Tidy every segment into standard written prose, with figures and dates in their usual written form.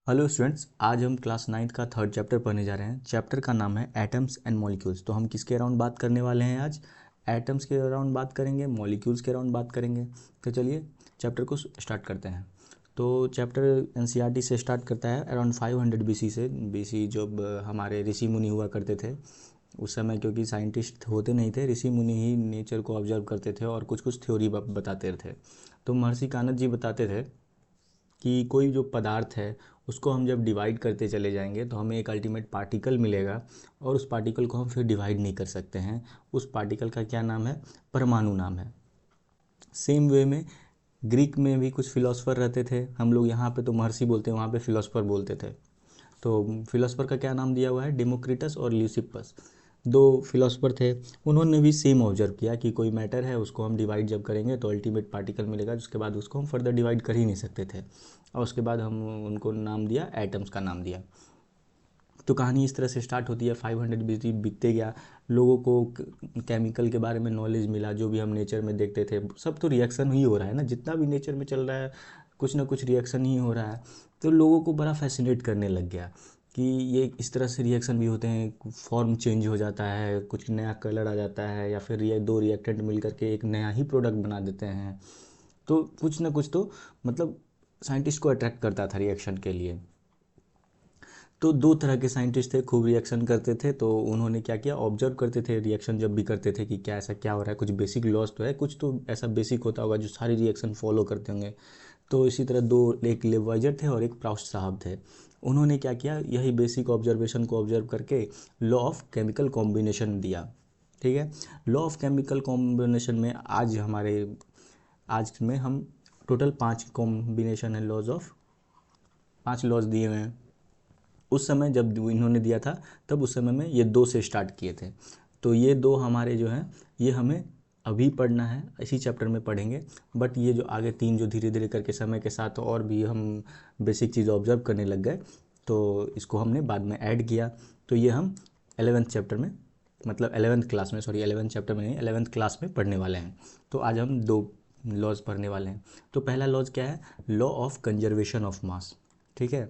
Hello students, आज हम class ninth का थर्ड चैप्टर पढ़ने जा रहे हैं। चैप्टर का नाम है एटम्स एंड मॉलिक्यूल्स। तो हम किसके अराउंड बात करने वाले हैं आज? एटम्स के अराउंड बात करेंगे, मॉलिक्यूल्स के अराउंड बात करेंगे। तो चलिए चैप्टर को स्टार्ट करते हैं। तो चैप्टर एनसीईआरटी से स्टार्ट करता है अराउंड 500 बीसी से। बीसी जब हमारे ऋषि मुनि हुआ करते थे उस समय, क्योंकि साइंटिस्ट होते नहीं थे, ऋषि मुनि ही नेचर को ऑब्जर्व करते थे और कुछ कुछ थ्योरी बताते थे। तो महर्षि कानत जी बताते थे कि कोई जो पदार्थ है उसको हम जब डिवाइड करते चले जाएंगे तो हमें एक अल्टीमेट पार्टिकल मिलेगा, और उस पार्टिकल को हम फिर डिवाइड नहीं कर सकते हैं। उस पार्टिकल का क्या नाम है? परमाणु नाम है। सेम वे में ग्रीक में भी कुछ फिलोसफर रहते थे। हम लोग यहाँ पे तो महर्षि बोलते हैं, वहाँ पे फिलोसफर बोलते थे। तो फिलोसफर का क्या नाम दिया हुआ है? डेमोक्रिटस और ल्यूसिपस, दो फिलोसफर थे। उन्होंने भी सेम ऑब्जर्व किया कि कोई मैटर है उसको हम डिवाइड जब करेंगे तो अल्टीमेट पार्टिकल मिलेगा, उसके बाद उसको हम फर्दर डिवाइड कर ही नहीं सकते थे। और उसके बाद हम उनको नाम दिया, एटम्स का नाम दिया। तो कहानी इस तरह से स्टार्ट होती है। 500 बीसी बीतते गया, लोगों को केमिकल के बारे में नॉलेज मिला। जो भी हम नेचर में देखते थे सब तो रिएक्शन ही हो रहा है ना, जितना भी नेचर में चल रहा है कुछ ना कुछ रिएक्शन ही हो रहा है। तो लोगों को बड़ा फैसिनेट करने लग गया कि ये इस तरह से रिएक्शन भी होते हैं, फॉर्म चेंज हो जाता है, कुछ नया कलर आ जाता है, या फिर ये दो रिएक्टेंट मिल करके एक नया ही प्रोडक्ट बना देते हैं। तो कुछ ना कुछ तो मतलब साइंटिस्ट को अट्रैक्ट करता था रिएक्शन के लिए। तो दो तरह के साइंटिस्ट थे, खूब रिएक्शन करते थे। तो उन्होंने क्या किया, ऑब्जर्व करते थे रिएक्शन जब भी करते थे कि क्या ऐसा क्या हो रहा है, कुछ बेसिक लॉस तो है, कुछ तो ऐसा बेसिक होता होगा जो सारी रिएक्शन फॉलो करते होंगे। तो इसी तरह दो, एक लेवाइजर थे और एक प्राउस्ट साहब थे। उन्होंने क्या किया, यही बेसिक ऑब्जर्वेशन को ऑब्जर्व करके लॉ ऑफ केमिकल कॉम्बिनेशन दिया। ठीक है। लॉ ऑफ केमिकल कॉम्बिनेशन में आज में हम टोटल 5 कॉम्बिनेशन है, लॉज ऑफ 5 लॉज दिए हुए हैं। उस समय जब इन्होंने दिया था तब उस समय में ये 2 से स्टार्ट किए थे। तो ये 2 हमारे जो हैं ये हमें अभी पढ़ना है, इसी चैप्टर में पढ़ेंगे। बट ये जो आगे 3 जो धीरे धीरे करके समय के साथ और भी हम बेसिक चीज़ ऑब्जर्व करने लग गए, तो इसको हमने बाद में ऐड किया। तो ये हम 11th चैप्टर में, मतलब 11th क्लास में, सॉरी 11th चैप्टर में नहीं, 11th क्लास में पढ़ने वाले हैं। तो आज हम 2 लॉज पढ़ने वाले हैं। तो पहला लॉज क्या है? Law of conservation of mass. ठीक है।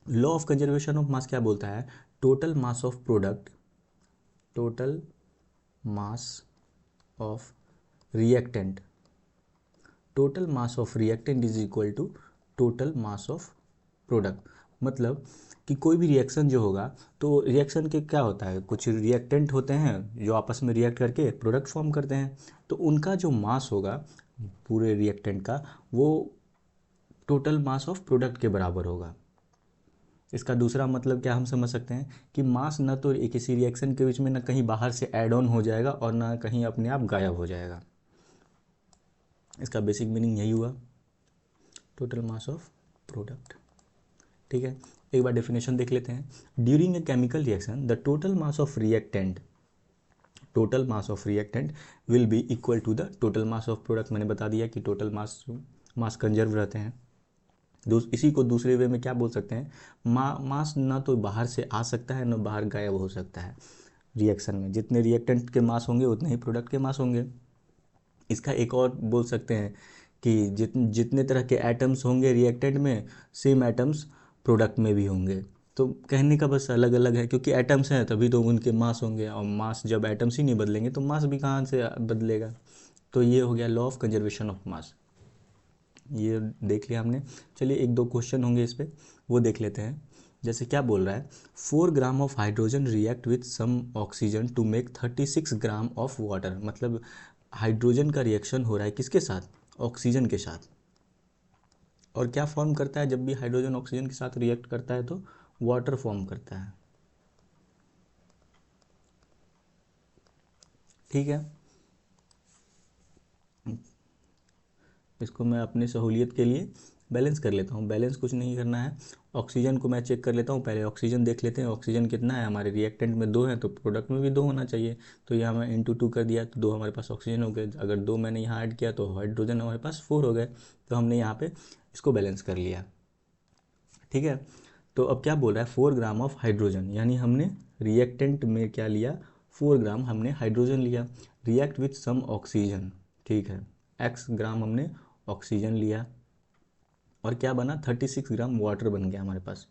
Law of conservation of mass क्या बोलता है? Total mass of product, total mass of reactant, total mass of reactant is equal to total mass of product. मतलब कि कोई भी रिएक्शन जो होगा, तो रिएक्शन के क्या होता है, कुछ रिएक्टेंट होते हैं जो आपस में रिएक्ट करके प्रोडक्ट फॉर्म करते हैं। तो उनका जो मास होगा पूरे रिएक्टेंट का, वो टोटल मास ऑफ प्रोडक्ट के बराबर होगा। इसका दूसरा मतलब क्या हम समझ सकते हैं कि मास न तो किसी रिएक्शन के बीच में न कहीं बाहर से ऐड ऑन हो जाएगा और न कहीं अपने आप गायब हो जाएगा। इसका बेसिक मीनिंग यही हुआ, टोटल मास ऑफ प्रोडक्ट। ठीक है। एक बार डेफिनेशन देख लेते हैं। During a chemical reaction the total mass of reactant, total mass of reactant will be equal to the total mass of product. मैंने बता दिया कि टोटल मास कंजर्व रहते हैं। इसी को दूसरे वे में क्या बोल सकते हैं, मास ना तो बाहर से आ सकता है ना बाहर गायब हो सकता है। रिएक्शन में जितने रिएक्टेंट के मास होंगे उतने ही प्रोडक्ट के मास होंगे। इसका एक और बोल सकते हैं कि जितने तरह के एटम्स होंगे रिएक्टेंट में, सेम एटम्स प्रोडक्ट में भी होंगे। तो कहने का बस अलग अलग है, क्योंकि एटम्स हैं तभी तो उनके मास होंगे, और मास जब एटम्स ही नहीं बदलेंगे तो मास भी कहाँ से बदलेगा। तो ये हो गया लॉ ऑफ कंजर्वेशन ऑफ मास, ये देख लिया हमने। चलिए एक दो क्वेश्चन होंगे इस पर, वो देख लेते हैं। जैसे क्या बोल रहा है, 4 gram of hydrogen react with some oxygen to make 36 gram of water. मतलब हाइड्रोजन का रिएक्शन हो रहा है किसके साथ? ऑक्सीजन के साथ। और क्या फॉर्म करता है जब भी हाइड्रोजन ऑक्सीजन के साथ रिएक्ट करता है? तो वाटर फॉर्म करता है। ठीक है। इसको मैं अपनी सहूलियत के लिए बैलेंस कर लेता हूँ। बैलेंस कुछ नहीं करना है, ऑक्सीजन को मैं चेक कर लेता हूँ। पहले ऑक्सीजन देख लेते हैं, ऑक्सीजन कितना है हमारे रिएक्टेंट में? 2 है, तो प्रोडक्ट में भी 2 होना चाहिए। तो यहाँ मैं इंटू 2 कर दिया तो 2 हमारे पास ऑक्सीजन हो गए। अगर 2 मैंने यहाँ ऐड किया तो हाइड्रोजन हमारे पास 4 हो गए। तो हमने यहाँ पे इसको बैलेंस कर लिया। ठीक है। तो अब क्या बोल रहा है, 4 ग्राम ऑफ हाइड्रोजन, यानी हमने रिएक्टेंट में क्या लिया, 4 ग्राम हमने हाइड्रोजन लिया। रिएक्ट विथ सम ऑक्सीजन, ठीक है, x ग्राम हमने ऑक्सीजन लिया। और क्या बना, 36 ग्राम वाटर बन गया हमारे पास।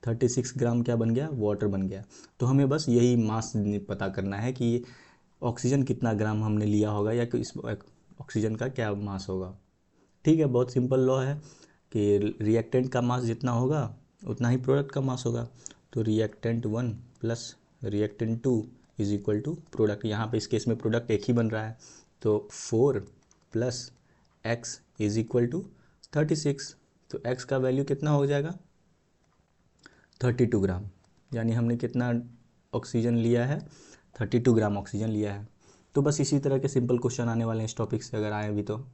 36 ग्राम क्या बन गया, वाटर बन गया। तो हमें बस यही मास पता करना है कि ऑक्सीजन कितना ग्राम हमने लिया होगा या कि इस ऑक्सीजन का क्या मास होगा। ठीक है, बहुत सिंपल लॉ है कि रिएक्टेंट का मास जितना होगा उतना ही प्रोडक्ट का मास होगा। तो reactant 1 plus reactant 2 is equal to product, यहाँ पे इस केस में प्रोडक्ट एक ही बन रहा है, तो 4 plus x is equal to 36। तो x का वैल्यू कितना हो जाएगा, 32 ग्राम। यानी हमने कितना ऑक्सीजन लिया है, 32 ग्राम ऑक्सीजन लिया है। तो बस इसी तरह के सिंपल क्वेश्चन आने वाले हैं इस टॉपिक से, अगर आए भी तो।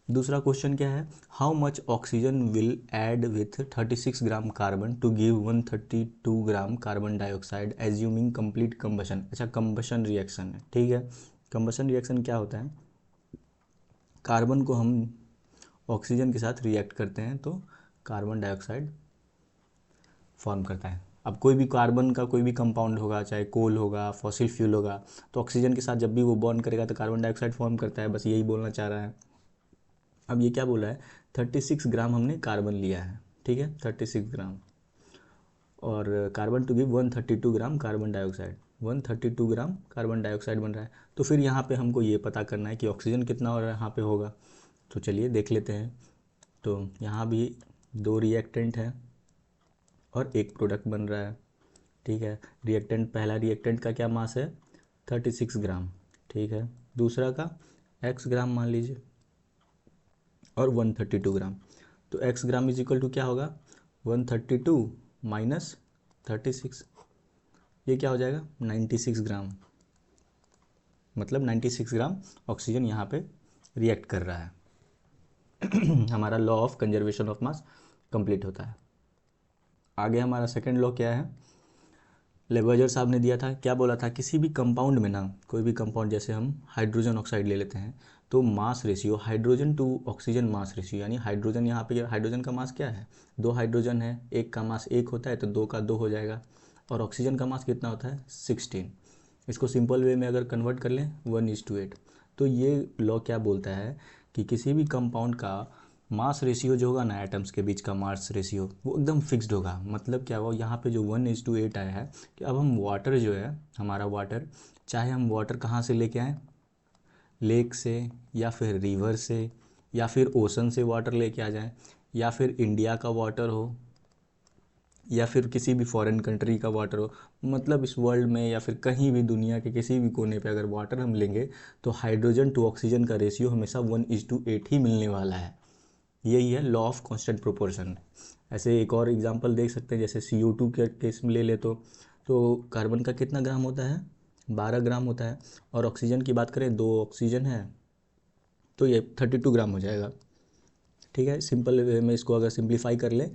दूसरा क्वेश्चन क्या है, how much oxygen will add with 36 gram carbon to give 132 gram carbon dioxide assuming complete combustion. अच्छा, कंबशन रिएक्शन है, ठीक है। कंबशन रिएक्शन क्या होता है, कार्बन को हम ऑक्सीजन के साथ रिएक्ट करते हैं तो कार्बन डाइऑक्साइड फॉर्म करता है। अब कोई भी कार्बन का कोई भी कंपाउंड होगा, चाहे कोल होगा, फॉसिल फ्यूल होगा, तो ऑक्सीजन के साथ जब भी वो बॉन्ड करेगा तो कार्बन डाइऑक्साइड फॉर्म करता है, बस यही बोलना चाह रहा है। अब ये क्या बोला है, 36 ग्राम हमने कार्बन लिया है, ठीक है, 36 ग्राम, और carbon to give 132 gram carbon dioxide, 132 gram carbon dioxide बन रहा है। तो फिर यहाँ पे हमको ये पता करना है कि ऑक्सीजन कितना और यहाँ पे होगा। तो चलिए देख लेते हैं। तो यहाँ भी 2 रिएक्टेंट हैं और एक प्रोडक्ट बन रहा है, ठीक है। रिएक्टेंट, पहला रिएक्टेंट का क्या मास है, 36 ग्राम, ठीक है। दूसरा का x ग्राम मान लीजिए, और 132 ग्राम। तो x gram is equal to क्या होगा, 132 माइनस 36, ये क्या हो जाएगा, 96 ग्राम। मतलब 96 ग्राम ऑक्सीजन यहाँ पे रिएक्ट कर रहा है। हमारा law of conservation of mass complete होता है। आगे हमारा सेकंड लॉ क्या है, लेवर्जर साहब ने दिया था, क्या बोला था, किसी भी कंपाउंड में ना, कोई भी कंपाउंड, जैसे हम हाइड्रोजन ऑक्साइड ले लेते हैं, तो mass ratio hydrogen to oxygen mass ratio, यानी हाइड्रोजन, यहाँ पे हाइड्रोजन का मास क्या है, 2 हाइड्रोजन है, एक का मास 1 होता है तो 2 का 2 हो जाएगा, और ऑक्सीजन का मास कितना होता है, 16। इसको सिंपल वे में अगर कन्वर्ट कर लें 1:8। तो ये लॉ क्या बोलता है कि किसी भी कंपाउंड का मास रेशियो जो होगा ना, एटम्स के बीच का मास रेशियो, वो एकदम फिक्स्ड होगा। मतलब क्या हुआ, यहाँ पे जो 1:8 आया है कि अब हम वाटर जो है, हमारा वाटर, चाहे हम वाटर कहाँ से लेके आएँ, लेक से, या फिर रिवर से, या फिर ओशन से वाटर लेके आ जाएं, या फिर इंडिया का वाटर हो, या फिर किसी भी फॉरेन कंट्री का वाटर हो, मतलब इस वर्ल्ड में या फिर कहीं भी दुनिया के किसी भी कोने पे अगर वाटर हम लेंगे तो हाइड्रोजन टू ऑक्सीजन का रेशियो हमेशा 1:8 ही मिलने वाला है। यही है लॉ ऑफ कांस्टेंट प्रोपोर्शन। ऐसे एक और एग्जांपल देख सकते हैं, जैसे CO2 के केस में ले ले तो कार्बन का कितना ग्राम होता है, 12 ग्राम होता है, और ऑक्सीजन की बात करें, 2 ऑक्सीजन है तो ये 32 ग्राम हो जाएगा, ठीक है। सिंपल वे में इसको अगर सिंप्लीफाई कर ले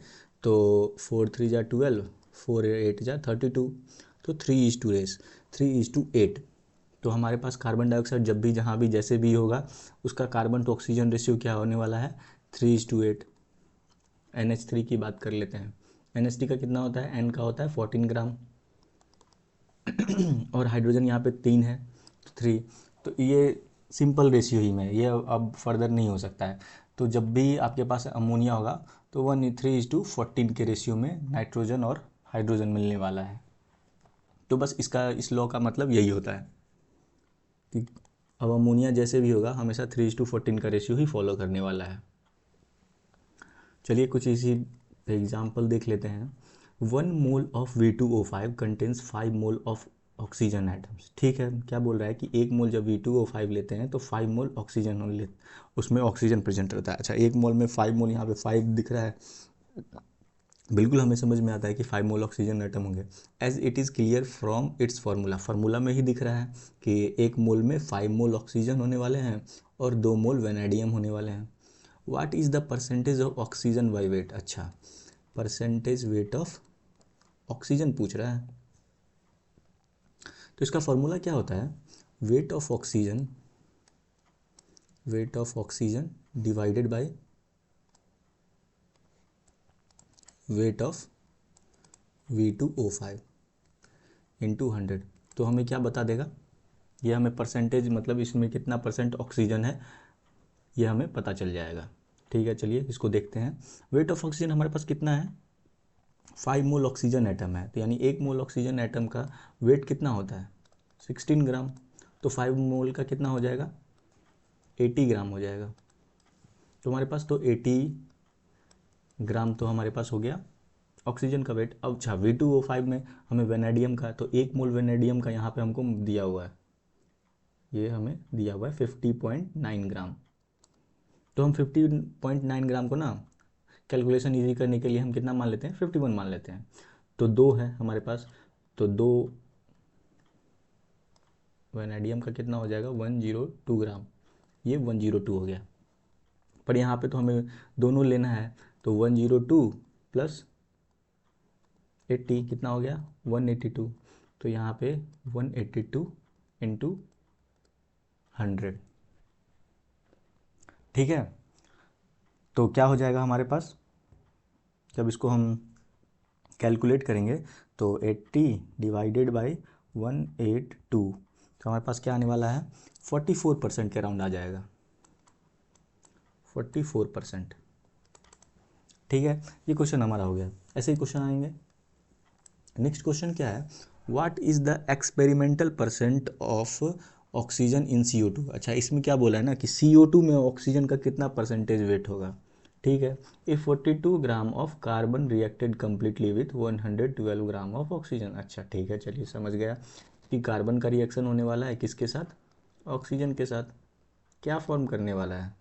तो 4 3 जा 12, 4 8 जा 32, तो 3:8। तो हमारे पास कार्बन डाइऑक्साइड जब भी जहाँ भी जैसे भी होगा, उसका कार्बन टू ऑक्सीजन रेशियो क्या होने वाला है, 3:8। NH3 की बात कर लेते हैं, NH3 का कितना होता है, N का होता है 14 ग्राम, और हाइड्रोजन यहाँ पे 3 है, तो 3। तो ये सिंपल रेशियो ही में, ये अब फर्दर नहीं हो सकता है। तो जब भी आपके पास अमोनिया होगा तो 1:3:14 के रेशियो में नाइट्रोजन और हाइड्रोजन मिलने वाला है। तो बस इसका, इस लॉ का मतलब यही होता है कि अब अमोनिया जैसे भी होगा हमेशा 3:14 का रेशियो ही फॉलो करने वाला है। चलिए कुछ इसी एग्जाम्पल देख लेते हैं। 1 mole of V2O5 contains 5 mole of oxygen atoms, ठीक है। क्या बोल रहा है कि 1 मोल जब V2O5 लेते हैं तो 5 मोल ऑक्सीजन ले, उसमें ऑक्सीजन प्रेजेंट रहता है। अच्छा, 1 मोल में 5 मोल, यहाँ पे 5 दिख रहा है, बिल्कुल हमें समझ में आता है कि 5 मोल ऑक्सीजन एटम होंगे। As it is clear from its formula, formula में ही दिख रहा है कि 1 मोल में 5 मोल ऑक्सीजन होने वाले हैं और 2 मोल वेनेडियम होने वाले हैं। What is the percentage of oxygen by wait, अच्छा परसेंटेज वेट ऑफ ऑक्सीजन पूछ रहा है। तो इसका फॉर्मूला क्या होता है, wait of oxygen divided by weight of V2O5 into 100। तो हमें क्या बता देगा, ये हमें परसेंटेज, मतलब इसमें कितना परसेंट ऑक्सीजन है ये हमें पता चल जाएगा। ठीक है, चलिए इसको देखते हैं। वेट ऑफ ऑक्सीजन हमारे पास कितना है, 5 मोल ऑक्सीजन एटम है, तो यानी 1 मोल ऑक्सीजन एटम का वेट कितना होता है, 16 ग्राम। तो 5 मोल का कितना हो जाएगा, 80 ग्राम हो जाएगा। तो हमारे पास तो 80 ग्राम तो हमारे पास हो गया ऑक्सीजन का वेट। अब अच्छा V2O5 में हमें वेनेडियम का, तो 1 मोल वेनेडियम का यहाँ पे हमको दिया हुआ है, ये हमें दिया हुआ है 50.9 ग्राम। तो हम 50.9 ग्राम को ना कैलकुलेशन इजी करने के लिए हम कितना मान लेते हैं, 51 मान लेते हैं। तो 2 है हमारे पास, तो 2 वेनेडियम का कितना हो जाएगा, 102 ग्राम, ये 102 हो गया। पर यहाँ पे तो हमें दोनों लेना है, तो 102 प्लस 80 कितना हो गया, 182। तो यहाँ पे 182 इंटू 100, ठीक है। तो क्या हो जाएगा हमारे पास, जब इसको हम कैलकुलेट करेंगे तो 80 डिवाइडेड बाई 182, तो हमारे पास क्या आने वाला है, 44% के अराउंड आ जाएगा, 44%। ठीक है, ये क्वेश्चन हमारा हो गया। ऐसे ही क्वेश्चन आएंगे। नेक्स्ट क्वेश्चन क्या है, what is the experimental percent of oxygen in CO2। अच्छा, इसमें क्या बोला है ना कि CO2 में ऑक्सीजन का कितना परसेंटेज वेट होगा। ठीक है, if 42 gram of carbon reacted completely with 112 gram of oxygen. अच्छा ठीक है, चलिए समझ गया कि कार्बन का रिएक्शन होने वाला है किसके साथ, ऑक्सीजन के साथ। क्या फॉर्म करने वाला है,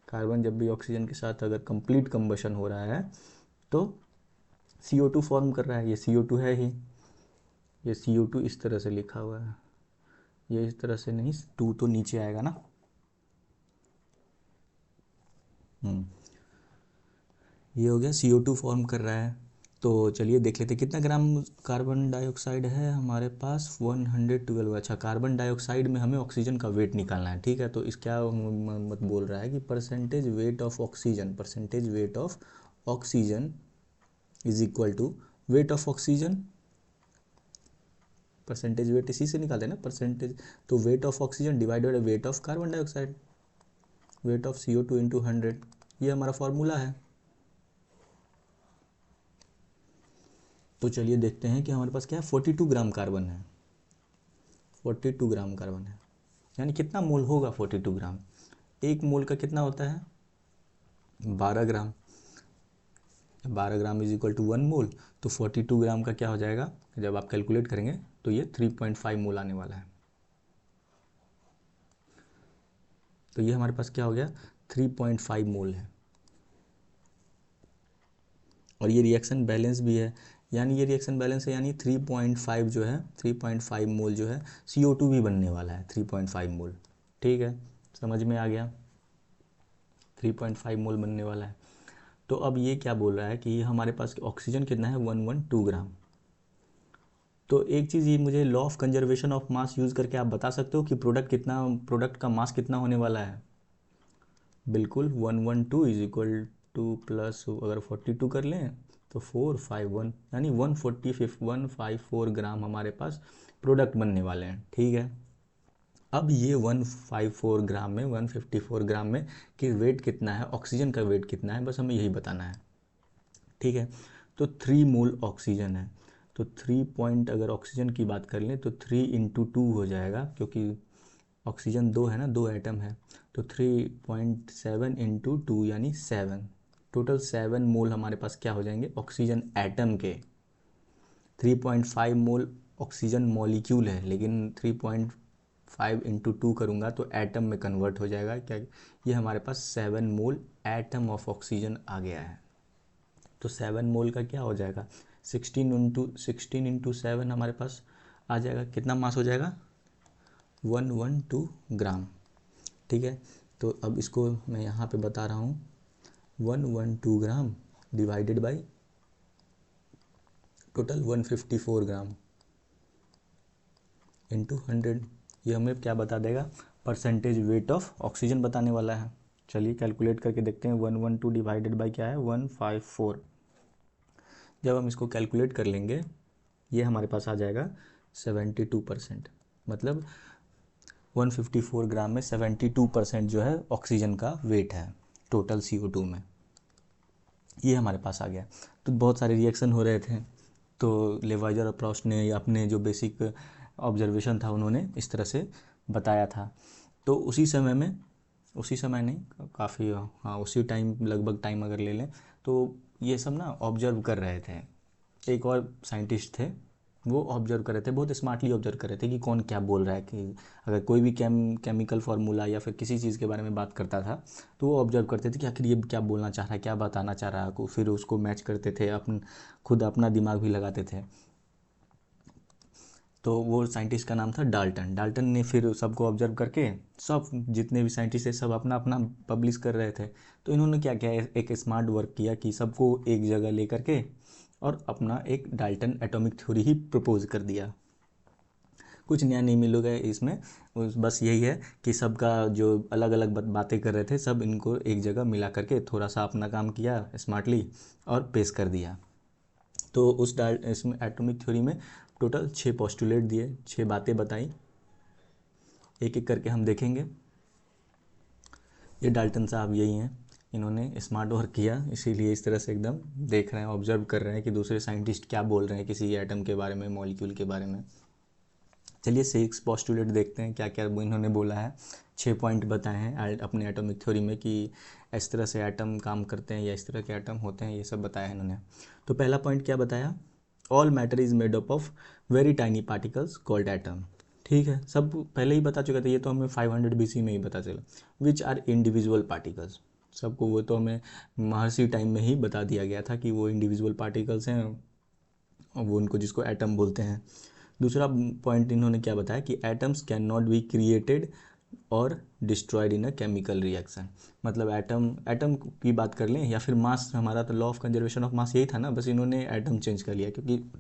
कार्बन जब भी ऑक्सीजन के साथ अगर कंप्लीट कंबशन हो रहा है तो CO2 फॉर्म कर रहा है। ये CO2 है ही, ये CO2 इस तरह से लिखा हुआ है, ये इस तरह से नहीं, 2 तो नीचे आएगा ना। ये हो गया, CO2 फॉर्म कर रहा है। तो चलिए देख लेते कितना ग्राम कार्बन डाइऑक्साइड है हमारे पास, 112। अच्छा, कार्बन डाइऑक्साइड में हमें ऑक्सीजन का वेट निकालना है। ठीक है, तो इस क्या मत बोल रहा है कि percentage weight of oxygen, percentage weight of oxygen is equal to weight of oxygen, percentage weight इसी से निकालते हैं ना परसेंटेज, तो weight of oxygen divided weight of carbon dioxide, weight of CO2 into 100, ये हमारा फॉर्मूला है। तो चलिए देखते हैं कि हमारे पास क्या है, 42 ग्राम कार्बन है, 42 ग्राम कार्बन है, यानी कितना मोल होगा 42 ग्राम, एक मोल का कितना होता है 12 ग्राम, 12 ग्राम इज इक्वल टू 1 मोल। तो 42 ग्राम का क्या हो जाएगा, जब आप कैलकुलेट करेंगे तो ये 3.5 मोल आने वाला है। तो ये हमारे पास क्या हो गया, 3.5 मोल है। और ये रिएक्शन बैलेंस भी है, यानी ये रिएक्शन बैलेंस है, यानी 3.5 जो है, 3.5 मोल जो है CO2 भी बनने वाला है, 3.5 मोल। ठीक है, समझ में आ गया, 3.5 मोल बनने वाला है। तो अब ये क्या बोल रहा है कि हमारे पास ऑक्सीजन कितना है, 112 ग्राम। तो एक चीज़ ये, मुझे law of conservation of mass use करके आप बता सकते हो कि प्रोडक्ट का मास कितना होने वाला है। बिल्कुल, 112 इज इक्वल टू प्लस, अगर 42 कर लें तो 451, यानी 154 ग्राम हमारे पास प्रोडक्ट बनने वाले हैं। ठीक है, अब ये 154 ग्राम में, 154 ग्राम में कि वेट कितना है, ऑक्सीजन का वेट कितना है, बस हमें यही बताना है। ठीक है, तो 3 मोल ऑक्सीजन है, तो 3 पॉइंट, अगर ऑक्सीजन की बात कर लें तो 3 इंटू 2 हो जाएगा, क्योंकि ऑक्सीजन 2 है ना, 2 एटम है, तो 3.7 इंटू 2 यानी 7, टोटल 7 मोल हमारे पास क्या हो जाएंगे ऑक्सीजन एटम के। 3.5 मोल ऑक्सीजन मॉलिक्यूल है, लेकिन 3.5 इंटू 2 करूँगा तो एटम में कन्वर्ट हो जाएगा। क्या, ये हमारे पास 7 मोल एटम ऑफ ऑक्सीजन आ गया है। तो 7 मोल का क्या हो जाएगा, 16 इंटू 7 हमारे पास आ जाएगा, कितना मास हो जाएगा, 112 ग्राम। ठीक है, तो अब इसको मैं यहाँ पे बता रहा हूँ, 112 gram divided by total 154 gram into 100, ये हमें क्या बता देगा, परसेंटेज वेट ऑफ ऑक्सीजन बताने वाला है। चलिए कैलकुलेट करके देखते हैं, 112 डिवाइडेड बाई क्या है, 154। जब हम इसको कैलकुलेट कर लेंगे ये हमारे पास आ जाएगा 72%, मतलब 154 ग्राम में 72% जो है ऑक्सीजन का वेट है टोटल CO2 में। ये हमारे पास आ गया। तो बहुत सारे रिएक्शन हो रहे थे, तो लेवाइजर और प्रॉस्ट ने अपने जो बेसिक ऑब्जर्वेशन था उन्होंने इस तरह से बताया था। तो उसी समय नहीं, काफ़ी, हाँ उसी टाइम, लगभग टाइम अगर ले लें तो ये सब ना ऑब्जर्व कर रहे थे। एक और साइंटिस्ट थे, वो ऑब्जर्व कर रहे थे, बहुत स्मार्टली ऑब्जर्व कर रहे थे कि कौन क्या बोल रहा है, कि अगर कोई भी केमिकल फार्मूला या फिर किसी चीज़ के बारे में बात करता था तो वो ऑब्जर्व करते थे कि आखिर ये क्या बोलना चाह रहा है, क्या बताना चाह रहा है, फिर उसको मैच करते थे, खुद अपना दिमाग भी लगाते थे। तो वो साइंटिस्ट का नाम था डाल्टन। डाल्टन ने फिर सबको ऑब्जर्व करके, सब जितने भी साइंटिस्ट थे सब अपना अपना पब्लिश कर रहे थे। तो इन्होंने क्या किया, एक स्मार्ट वर्क किया कि सबको एक जगह ले करके और अपना एक डाल्टन एटॉमिक थ्योरी ही प्रपोज कर दिया। कुछ नया नहीं मिलेगा इसमें, बस यही है कि सबका जो अलग अलग बातें कर रहे थे सब इनको एक जगह मिला करके थोड़ा सा अपना काम किया स्मार्टली और पेश कर दिया। तो इसमें एटॉमिक थ्योरी में टोटल 6 पोस्टुलेट दिए, 6 बातें बताई, एक एक करके हम देखेंगे। ये डाल्टन साहब यही हैं, इन्होंने स्मार्ट वर्क किया, इसीलिए इस तरह से एकदम देख रहे हैं, ऑब्जर्व कर रहे हैं कि दूसरे साइंटिस्ट क्या बोल रहे हैं किसी एटम के बारे में, मॉलिक्यूल के बारे में। चलिए 6 पोस्टुलेट देखते हैं क्या क्या इन्होंने बोला है। 6 पॉइंट बताए हैं अपने एटॉमिक थ्योरी में कि इस तरह से एटम काम करते हैं या इस तरह के एटम होते हैं, ये सब बताया है इन्होंने। तो पहला पॉइंट क्या बताया, all matter is made up of very tiny particles called atom. ठीक है, सब पहले ही बता चुका था, ये तो हमें 500 BC में ही पता चला। विच आर इंडिविजुअल पार्टिकल्स, सबको वो तो हमें महर्षि टाइम में ही बता दिया गया था कि वो इंडिविजुअल पार्टिकल्स हैं, वो उनको जिसको एटम बोलते हैं। दूसरा पॉइंट इन्होंने क्या बताया कि atoms can not be created और destroyed in a chemical reaction. मतलब एटम की बात कर लें या फिर मास, हमारा तो law of conservation of mass यही था ना, बस इन्होंने एटम चेंज कर लिया, क्योंकि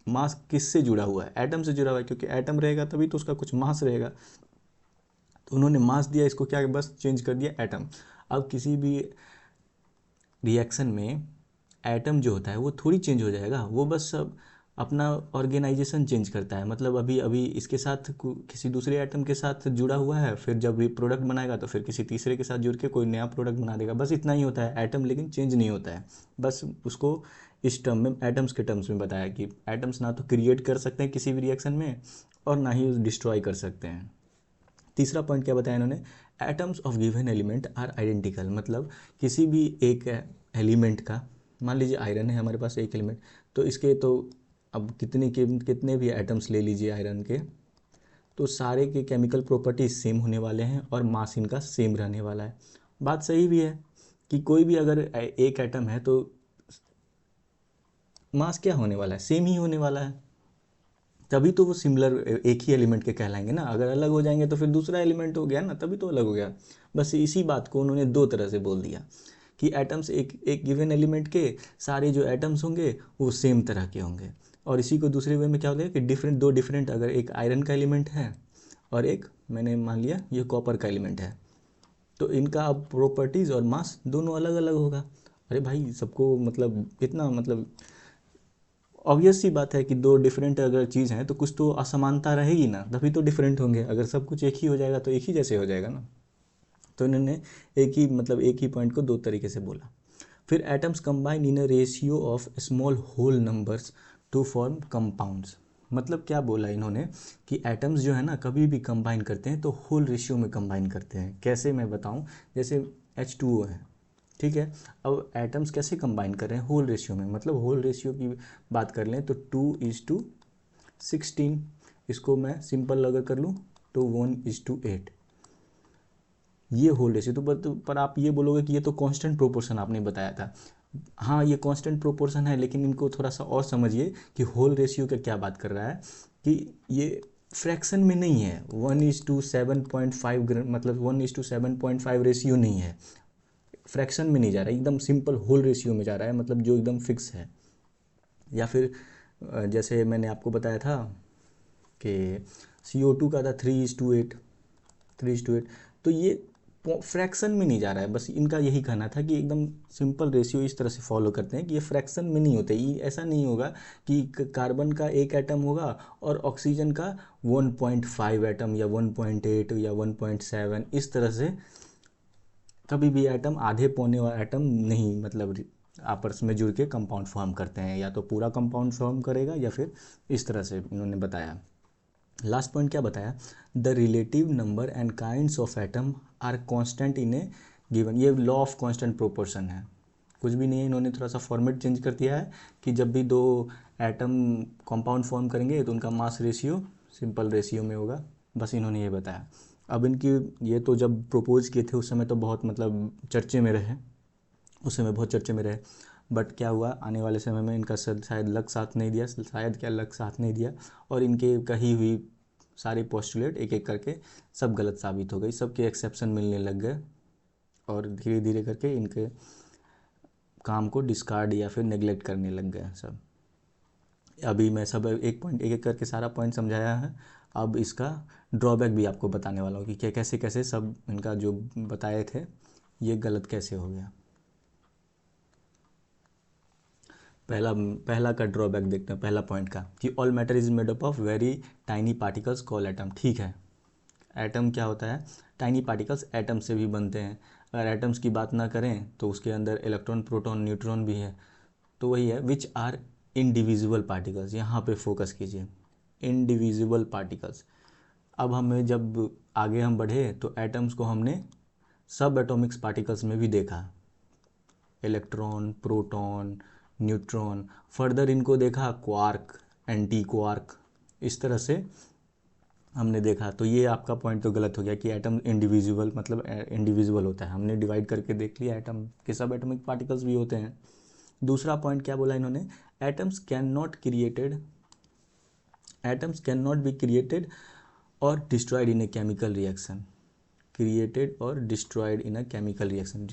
मास किससे जुड़ा हुआ है, एटम से जुड़ा हुआ है, क्योंकि एटम रहेगा तभी तो उसका कुछ मास रहेगा। तो उन्होंने मास दिया, इसको क्या बस चेंज कर दिया एटम। अब किसी भी रिएक्शन में एटम जो होता है वो थोड़ी चेंज हो जाएगा, वो बस सब अपना ऑर्गेनाइजेशन चेंज करता है। मतलब अभी अभी इसके साथ किसी दूसरे एटम के साथ जुड़ा हुआ है, फिर जब भी प्रोडक्ट बनाएगा तो फिर किसी तीसरे के साथ जुड़ के कोई नया प्रोडक्ट बना देगा, बस इतना ही होता है एटम, लेकिन चेंज नहीं होता है। बस उसको इस टर्म में, एटम्स के टर्म्स में बताया कि एटम्स ना तो क्रिएट कर सकते हैं किसी भी रिएक्शन में और ना ही डिस्ट्रॉय कर सकते हैं। तीसरा पॉइंट क्या बताया इन्होंने, atoms of given element are identical. मतलब किसी भी एक एलिमेंट का, मान लीजिए आयरन है हमारे पास एक एलिमेंट, तो इसके तो अब कितने भी एटम्स ले लीजिए आयरन के, तो सारे के केमिकल प्रॉपर्टीज सेम होने वाले हैं और मास इनका सेम रहने वाला है। बात सही भी है कि कोई भी अगर एक एटम है तो मास क्या होने वाला है, सेम ही होने वाला है, तभी तो वो सिमिलर एक ही एलिमेंट के कहलाएंगे ना। अगर अलग हो जाएंगे तो फिर दूसरा एलिमेंट हो गया ना, तभी तो अलग हो गया। बस इसी बात को उन्होंने दो तरह से बोल दिया कि एटम्स एक एक गिवन एलिमेंट के सारे जो एटम्स होंगे वो सेम तरह के होंगे। और इसी को दूसरे वे में क्या होता है कि दो डिफरेंट, अगर एक आयरन का एलिमेंट है और एक, मैंने मान लिया ये कॉपर का एलिमेंट है, तो इनका अब प्रॉपर्टीज़ और मास दोनों अलग अलग होगा। अरे भाई सबको मतलब इतना, मतलब ऑब्वियस सी बात है कि दो डिफरेंट अगर चीज़ हैं तो कुछ तो असमानता रहेगी ना, तभी तो डिफरेंट होंगे। अगर सब कुछ एक ही हो जाएगा तो एक ही जैसे हो जाएगा ना। तो इन्होंने एक ही पॉइंट को दो तरीके से बोला। फिर atoms combine in a ratio of small whole numbers to form compounds. मतलब क्या बोला इन्होंने कि एटम्स जो है ना कभी भी कंबाइन करते हैं तो होल रेशियो में कंबाइन करते हैं। कैसे मैं बताऊं, जैसे H2O है, ठीक है, अब एटम्स कैसे कंबाइन कर रहे हैं, होल रेशियो में। मतलब होल रेशियो की बात कर लें तो 2:16, इसको मैं सिंपल अगर कर लूँ तो 1:8, ये होल रेशियो। पर आप ये बोलोगे कि ये तो कांस्टेंट प्रोपोर्शन आपने बताया था। हाँ ये कांस्टेंट प्रोपोर्शन है, लेकिन इनको थोड़ा सा और समझिए कि होल रेशियो का क्या बात कर रहा है, कि ये फ्रैक्शन में नहीं है, 1:7.5, मतलब 1:7.5 रेशियो नहीं है, फ्रैक्शन में नहीं जा रहा है, एकदम सिंपल होल रेशियो में जा रहा है, मतलब जो एकदम फिक्स है। या फिर जैसे मैंने आपको बताया था कि CO2 का था 3:8, 3:8, तो ये फ्रैक्शन में नहीं जा रहा है। बस इनका यही कहना था कि एकदम सिंपल रेशियो इस तरह से फॉलो करते हैं कि ये फ्रैक्शन में नहीं होते। ये ऐसा नहीं होगा कि कार्बन का एक एटम होगा और ऑक्सीजन का 1.5 एटम या 1.8 या 1.7, इस तरह से कभी भी एटम आधे पौने वाला एटम नहीं, मतलब आपस में जुड़ के कंपाउंड फॉर्म करते हैं। या तो पूरा कंपाउंड फॉर्म करेगा या फिर इस तरह से इन्होंने बताया। लास्ट पॉइंट क्या बताया, the relative number and kinds of atom are constant in a given. ये लॉ ऑफ कांस्टेंट प्रोपोर्शन है, कुछ भी नहीं है। इन्होंने थोड़ा सा फॉर्मेट चेंज कर दिया है कि जब भी दो एटम कंपाउंड फॉर्म करेंगे तो उनका मास रेशियो सिंपल रेशियो में होगा। बस इन्होंने ये बताया। अब इनकी ये तो जब प्रपोज किए थे उस समय तो बहुत मतलब चर्चे में रहे, उस समय बहुत चर्चे में रहे। बट क्या हुआ, आने वाले समय में इनका शायद लक साथ नहीं दिया, शायद क्या लक साथ नहीं दिया, और इनके कही हुई सारे पोस्टुलेट एक एक करके सब गलत साबित हो गई। सबके एक्सेप्शन मिलने लग गए और धीरे धीरे करके इनके काम को डिस्कार्ड या फिर नेग्लेक्ट करने लग गए सब। अभी मैं सब एक एक करके सारा पॉइंट समझाया है। अब इसका ड्रॉबैक भी आपको बताने वाला हूँ कि क्या कैसे कैसे सब इनका जो बताए थे ये गलत कैसे हो गया। पहला पहला का ड्रॉबैक देखते हैं, पहला पॉइंट का, कि all matter is made up of very tiny particles call atom. ठीक है, एटम क्या होता है, टाइनी पार्टिकल्स एटम से भी बनते हैं। अगर एटम्स की बात ना करें तो उसके अंदर इलेक्ट्रॉन, प्रोटॉन, न्यूट्रॉन भी है। तो वही है, विच आर इनडिविजिबल पार्टिकल्स। यहाँ पे फोकस कीजिए, इनडिविजिबल पार्टिकल्स। अब हमें जब आगे हम बढ़े तो एटम्स को हमने सब एटॉमिक्स पार्टिकल्स में भी देखा, इलेक्ट्रॉन, प्रोटॉन, न्यूट्रॉन। फर्दर इनको देखा क्वार्क, एंटी क्वार्क, इस तरह से हमने देखा। तो ये आपका पॉइंट तो गलत हो गया कि एटम इंडिविजुअल मतलब इंडिविजुअल होता है। हमने डिवाइड करके देख लिया, एटम के सब एटॉमिक पार्टिकल्स भी होते हैं। दूसरा पॉइंट क्या बोला इन्होंने, atoms can not created, atoms can not be created और destroyed in a chemical reaction. Created और destroyed in a chemical reaction.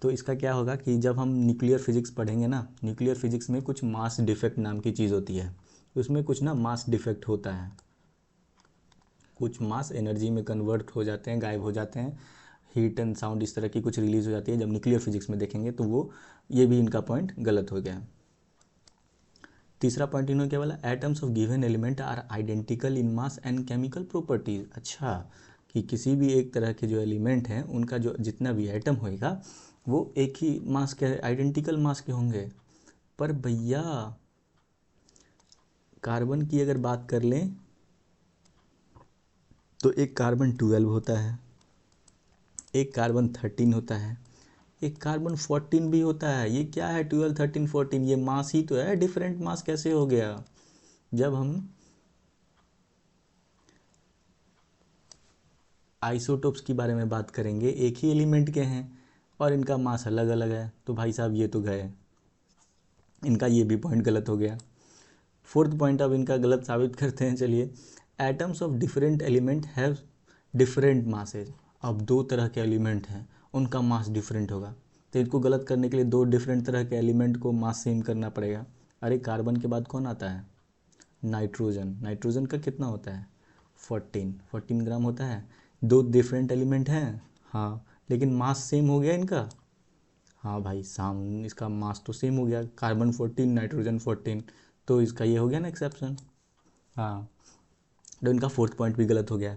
तो इसका क्या होगा कि जब हम न्यूक्लियर फिजिक्स पढ़ेंगे ना, न्यूक्लियर फिजिक्स में कुछ मास डिफेक्ट नाम की चीज़ होती है। उसमें कुछ ना मास डिफेक्ट होता है, कुछ मास एनर्जी में कन्वर्ट हो जाते हैं, गायब हो जाते हैं, हीट एंड साउंड इस तरह की कुछ रिलीज हो जाती है। जब न्यूक्लियर फिजिक्स में देखेंगे तो वो ये भी इनका पॉइंट गलत हो गया। तीसरा पॉइंट इन्होंने क्या बोला, atoms of given element are identical in mass and chemical properties. अच्छा, कि किसी भी एक तरह के जो एलिमेंट हैं उनका जो जितना भी एटम होएगा वो एक ही मास के, आइडेंटिकल मास के होंगे। पर भैया कार्बन की अगर बात कर लें तो एक कार्बन 12 होता है, एक कार्बन 13 होता है, एक कार्बन 14 भी होता है। ये क्या है 12, 13, 14? ये मास ही तो है, डिफरेंट मास कैसे हो गया? जब हम आइसोटोप्स के बारे में बात करेंगे, एक ही एलिमेंट के हैं और इनका मास अलग अलग है, तो भाई साहब ये तो गए, इनका ये भी पॉइंट गलत हो गया। फोर्थ पॉइंट अब इनका गलत साबित करते हैं, चलिए। Atoms of different element have different masses. अब दो तरह के एलिमेंट हैं, उनका मास डिफरेंट होगा, तो इनको गलत करने के लिए दो डिफरेंट तरह के एलिमेंट को मास सेम करना पड़ेगा। अरे कार्बन के बाद कौन आता है? नाइट्रोजन। नाइट्रोजन का कितना होता है? 14 ग्राम होता है। दो डिफरेंट एलिमेंट हैं, हाँ, लेकिन मास सेम हो गया इनका। हाँ भाई, साम इसका मास तो सेम हो गया, कार्बन 14, नाइट्रोजन 14, तो इसका ये हो गया ना एक्सेप्शन। हाँ, तो इनका फोर्थ पॉइंट भी गलत हो गया।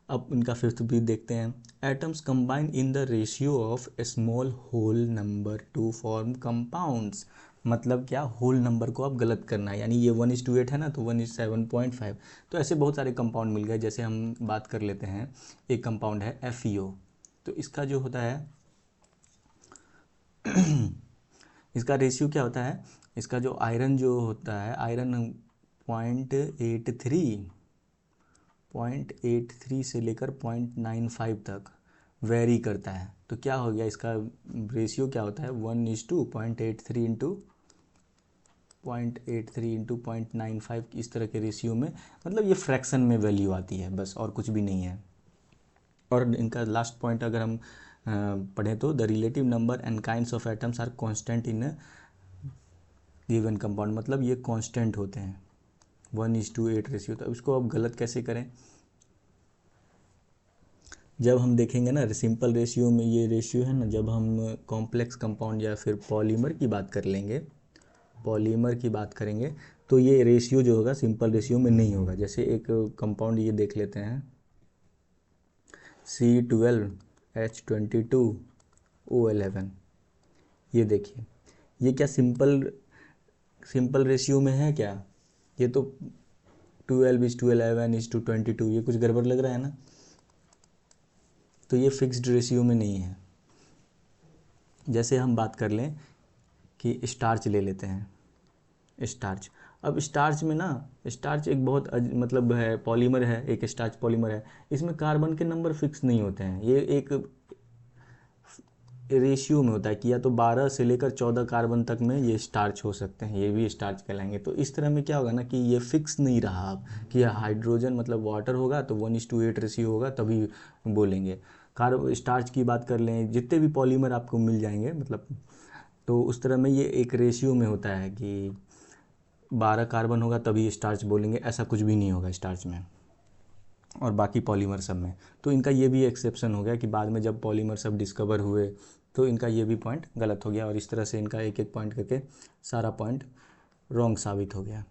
अब इनका फिफ्थ भी देखते हैं। Atoms combine in the ratio of a small whole number to form compounds. मतलब क्या, होल नंबर को अब गलत करना है, यानी ये 1:8 है ना, तो 1:7.5। तो ऐसे बहुत सारे कंपाउंड मिल गए। जैसे हम बात कर लेते हैं, एक कंपाउंड है FeO। तो इसका जो होता है इसका रेशियो क्या होता है, इसका जो आयरन जो होता है, आयरन 0.83 से लेकर 0.95 तक वेरी करता है। तो क्या हो गया, इसका रेशियो क्या होता है, 1:0.83 इंटू 0.83 इंटू 0.95, इस तरह के रेशियो में। मतलब ये फ्रैक्शन में वैल्यू आती है, बस और कुछ भी नहीं है। और इनका लास्ट पॉइंट अगर हम पढ़ें तो, the relative number and kinds of atoms are constant in given compound. मतलब ये कांस्टेंट होते हैं, 1:8 रेशियो। तो इसको अब गलत कैसे करें? जब हम देखेंगे ना सिंपल रेशियो में, ये रेशियो है ना, जब हम कॉम्प्लेक्स कंपाउंड या फिर पॉलीमर की बात कर लेंगे, पॉलीमर की बात करेंगे, तो ये रेशियो जो होगा सिंपल रेशियो में नहीं होगा। जैसे एक कंपाउंड ये देख लेते हैं, C12H22O11, ये देखिए, ये क्या सिंपल रेशियो में है क्या? ये तो 12:11:22, ये कुछ गड़बड़ लग रहा है ना। तो ये फिक्स्ड रेशियो में नहीं है। जैसे हम बात कर लें कि स्टार्च ले लेते हैं, स्टार्च। अब स्टार्च में ना, स्टार्च एक बहुत मतलब है पॉलीमर है, एक स्टार्च पॉलीमर है। इसमें कार्बन के नंबर फिक्स नहीं होते हैं, ये एक रेशियो में होता है कि या तो 12 से लेकर 14 कार्बन तक में ये स्टार्च हो सकते हैं, ये भी स्टार्च कहलाएंगे। तो इस तरह में क्या होगा ना कि ये फिक्स नहीं रहा अब कि हाइड्रोजन मतलब वाटर होगा तो 1:8 रेशियो होगा तभी बोलेंगे। स्टार्च की बात कर लें, जितने भी पॉलीमर आपको मिल जाएंगे मतलब, तो उस तरह में ये एक रेशियो में होता है कि 12 कार्बन होगा तभी स्टार्च बोलेंगे, ऐसा कुछ भी नहीं होगा स्टार्च में और बाकी पॉलीमर सब में। तो इनका ये भी एक्सेप्शन हो गया कि बाद में जब पॉलीमर सब डिस्कवर हुए तो इनका ये भी पॉइंट गलत हो गया, और इस तरह से इनका एक एक पॉइंट करके सारा पॉइंट रॉन्ग साबित हो गया।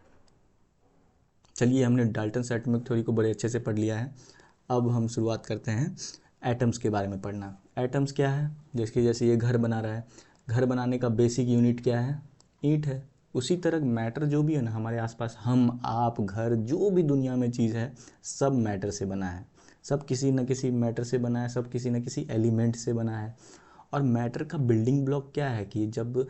चलिए, हमने डाल्टन्स एटॉमिक थ्योरी को बड़े अच्छे से पढ़ लिया है। अब हम शुरुआत करते हैं एटम्स के बारे में पढ़ना। एटम्स क्या है? जैसे ये घर बना रहा है, घर बनाने का बेसिक यूनिट क्या है? ईंट है। उसी तरह मैटर जो भी है ना हमारे आसपास, हम आप घर, जो भी दुनिया में चीज़ है, सब मैटर से बना है। सब किसी न किसी मैटर से बना है, सब किसी न किसी एलिमेंट से बना है। और मैटर का बिल्डिंग ब्लॉक क्या है कि जब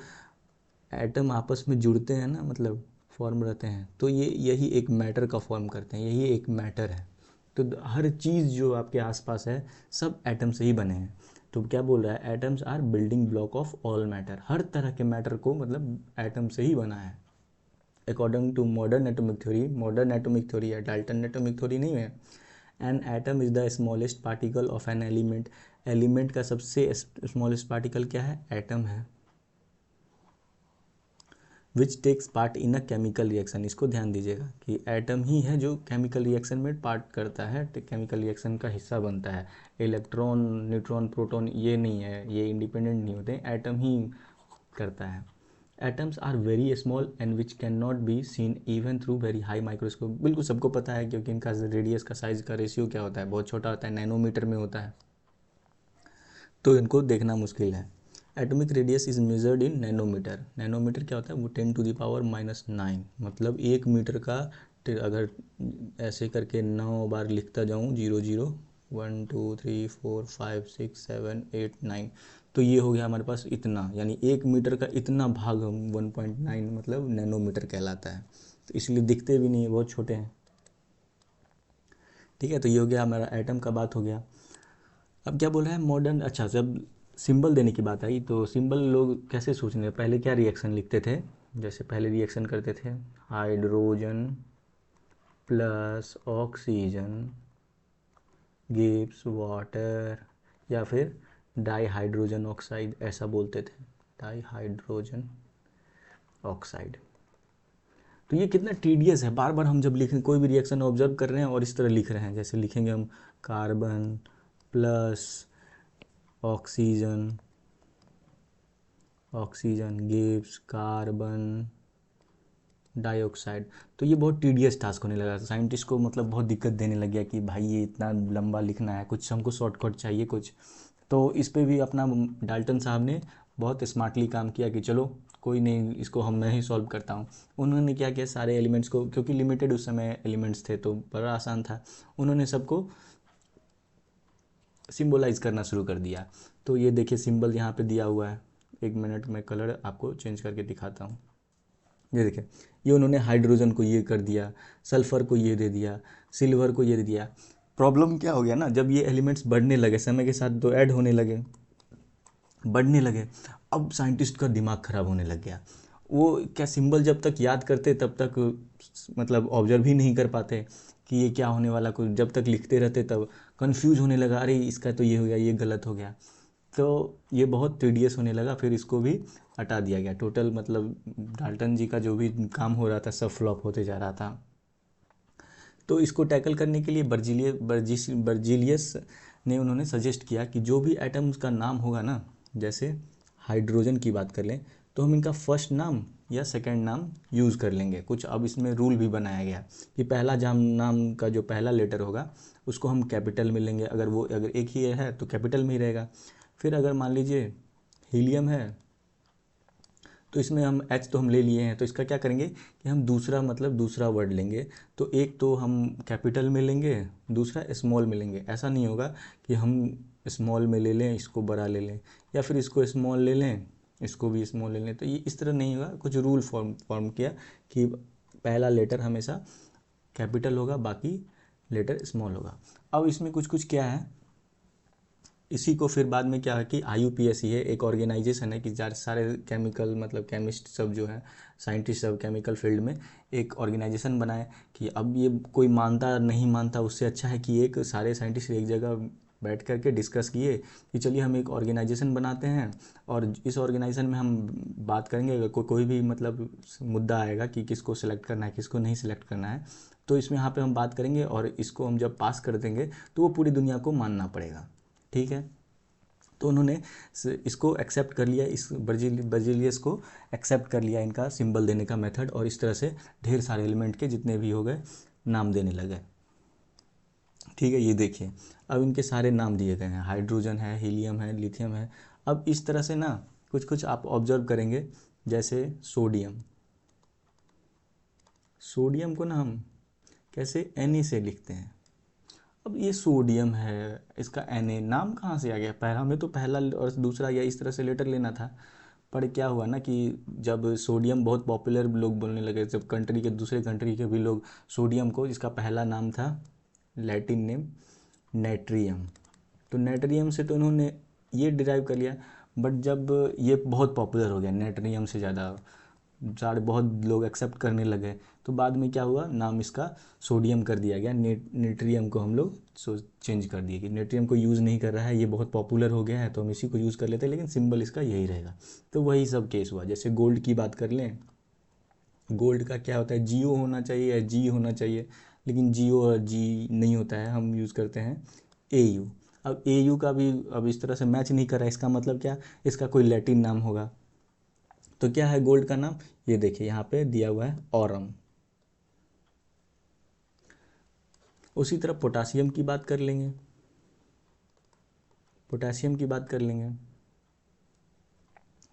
एटम आपस में जुड़ते हैं ना, मतलब फॉर्म रहते हैं, तो ये यही एक मैटर का फॉर्म करते हैं, यही एक मैटर है। तो हर चीज़ जो आपके आसपास है सब एटम से ही बने हैं। तो क्या बोल रहा है? Atoms are building block of all matter. हर तरह के मैटर को मतलब एटम से ही बना है। According to modern atomic theory है, डाल्टन एटॉमिक थ्योरी नहीं है। An atom is the smallest particle of an element. Element का सबसे स्मॉलेस्ट पार्टिकल क्या है? एटम है। Which takes part in a chemical reaction. इसको ध्यान दीजिएगा कि एटम ही है जो केमिकल रिएक्शन में पार्ट करता है, केमिकल रिएक्शन का हिस्सा बनता है। इलेक्ट्रॉन, न्यूट्रॉन, प्रोटॉन ये नहीं है, ये इंडिपेंडेंट नहीं होते, एटम ही करता है। Atoms are very small and which can not be seen even through very high microscope. बिल्कुल सबको पता है क्योंकि इनका रेडियस का साइज का रेशियो क्या होता है? बहुत छोटा होता है, नैनोमीटर में होता है, तो इनको देखना मुश्किल है। Atomic radius is measured in nanometer. Nanometer क्या होता है? वो 10⁻⁹ मतलब 1 मीटर का, अगर ऐसे करके 9 बार लिखता जाऊँ, 0 0 1 2 3 4 5 6 7 8 9, तो ये हो गया हमारे पास इतना, यानी 1 मीटर का इतना भाग 1.9 मतलब नैनोमीटर कहलाता है। तो इसलिए दिखते भी नहीं है, बहुत छोटे हैं। ठीक है, तो ये हो गया हमारा एटम का बात हो गया। अब क्या बोल रहा है मॉडर्न, अच्छा जब सिंबल देने की बात आई तो सिंबल लोग कैसे सोचने, पहले क्या रिएक्शन लिखते थे? जैसे पहले रिएक्शन करते थे, hydrogen plus oxygen gives water, या फिर डाई हाइड्रोजन ऑक्साइड, ऐसा बोलते थे, डाई हाइड्रोजन ऑक्साइड। तो ये कितना टीडियस है, बार बार हम जब लिखें कोई भी रिएक्शन ऑब्जर्व कर रहे हैं और इस तरह लिख रहे हैं, जैसे लिखेंगे हम carbon plus oxygen, oxygen gives carbon dioxide. तो ये बहुत टीडियस टास्क होने लगा, साइंटिस्ट को मतलब बहुत दिक्कत देने लग गया कि भाई ये इतना लंबा लिखना है, कुछ हमको शॉर्टकट चाहिए कुछ। तो इस पे भी अपना डाल्टन साहब ने बहुत स्मार्टली काम किया कि चलो कोई नहीं, इसको मैं ही सॉल्व करता हूँ। उन्होंने क्या किया, सारे एलिमेंट्स को, क्योंकि लिमिटेड उस समय एलिमेंट्स थे तो बड़ा आसान था, उन्होंने सबको सिम्बोलाइज करना शुरू कर दिया। तो ये देखिए सिंबल यहाँ पे दिया हुआ है, 1 मिनट में कलर आपको चेंज करके दिखाता हूँ। ये देखिए, ये उन्होंने हाइड्रोजन को ये कर दिया, सल्फ़र को ये दे दिया, सिल्वर को ये दे दिया। प्रॉब्लम क्या हो गया ना, जब ये एलिमेंट्स बढ़ने लगे समय के साथ, तो ऐड होने लगे, बढ़ने लगे, अब साइंटिस्ट का दिमाग ख़राब होने लग गया। वो क्या सिंबल जब तक याद करते तब तक मतलब ऑब्जर्व ही नहीं कर पाते कि ये क्या होने वाला, कुछ जब तक लिखते रहते तब कंफ्यूज होने लगा, अरे इसका तो ये हो गया, ये गलत हो गया। तो ये बहुत टीडियस होने लगा, फिर इसको भी हटा दिया गया टोटल, मतलब डाल्टन जी का जो भी काम हो रहा था सब फ्लॉप होते जा रहा था। तो इसको टैकल करने के लिए बर्जीलियस ने उन्होंने सजेस्ट किया कि जो भी एटम्स का नाम होगा ना, जैसे हाइड्रोजन की बात कर लें तो हम इनका फर्स्ट नाम या सेकंड नाम यूज़ कर लेंगे। कुछ अब इसमें रूल भी बनाया गया कि पहला नाम का जो पहला लेटर होगा उसको हम कैपिटल में लेंगे, अगर एक ही है तो कैपिटल में ही रहेगा। फिर अगर मान लीजिए हीलियम है तो इसमें हम एच तो हम ले लिए हैं, तो इसका क्या करेंगे कि हम दूसरा वर्ड लेंगे। तो एक तो हम कैपिटल में लेंगे, दूसरा स्मॉल में लेंगे। ऐसा नहीं होगा कि हम स्मॉल में ले लें इसको बड़ा ले लें, या फिर इसको स्मॉल ले लें इसको भी स्मॉल ले लें। तो ये इस तरह नहीं होगा। कुछ रूल फॉर्म किया कि पहला लेटर हमेशा कैपिटल होगा, बाकी लेटर स्मॉल होगा। अब इसमें कुछ क्या है, इसी को फिर बाद में क्या है कि IUPAC है, एक ऑर्गेनाइजेशन है कि सारे केमिकल मतलब केमिस्ट सब जो है, साइंटिस्ट सब केमिकल फील्ड में एक ऑर्गेनाइजेशन बनाए कि अब ये कोई मानता नहीं मानता, उससे अच्छा है कि एक सारे साइंटिस्ट एक जगह बैठ करके डिस्कस किए कि चलिए हम एक ऑर्गेनाइजेशन बनाते हैं और इस ऑर्गेनाइजेशन में हम बात करेंगे। अगर कोई भी मतलब मुद्दा आएगा कि किसको सिलेक्ट करना है किसको नहीं सिलेक्ट करना है, तो इसमें यहाँ पे हम बात करेंगे और इसको हम जब पास कर देंगे तो वो पूरी दुनिया को मानना पड़ेगा। ठीक है, तो उन्होंने इसको एक्सेप्ट कर लिया, इस बर्जीलियस को एक्सेप्ट कर लिया, इनका सिंबल देने का मेथड, और इस तरह से ढेर सारे एलिमेंट के जितने भी हो गए नाम देने लगे। ठीक है, ये देखिए अब इनके सारे नाम दिए गए हैं, हाइड्रोजन है, हीलियम है, लिथियम है। अब इस तरह से ना कुछ आप ऑब्जर्व करेंगे, जैसे सोडियम को ना हम कैसे Na से लिखते हैं। अब ये सोडियम है, इसका Na नाम कहाँ से आ गया? हमें तो पहला और दूसरा या इस तरह से लेटर लेना था। पर क्या हुआ ना कि जब सोडियम बहुत पॉपुलर लोग बोलने लगे, जब दूसरे कंट्री के भी लोग सोडियम को, जिसका पहला नाम था लैटिन नेम नेट्रियम, तो नेट्रियम से तो उन्होंने ये डिराइव कर लिया। बट जब ये बहुत पॉपुलर हो गया नेट्रियम से ज़्यादा, बहुत लोग एक्सेप्ट करने लगे, तो बाद में क्या हुआ, नाम इसका सोडियम कर दिया गया। नेट्रियम को हम लोग चेंज कर दिए कि नेट्रियम को यूज़ नहीं कर रहा है, ये बहुत पॉपुलर हो गया है तो हम इसी को यूज़ कर लेते हैं, लेकिन सिंबल इसका यही रहेगा। तो वही सब केस हुआ। जैसे गोल्ड की बात कर लें, गोल्ड का क्या होता है, GO होना चाहिए या G होना चाहिए, लेकिन GO और G नहीं होता है, हम यूज़ करते हैं AU। अब AU का भी अब इस तरह से मैच नहीं कर रहा है, इसका मतलब क्या, इसका कोई लैटिन नाम होगा। तो क्या है गोल्ड का नाम, ये देखिए यहाँ पे दिया हुआ है ऑरम। उसी तरह पोटासियम की बात कर लेंगे,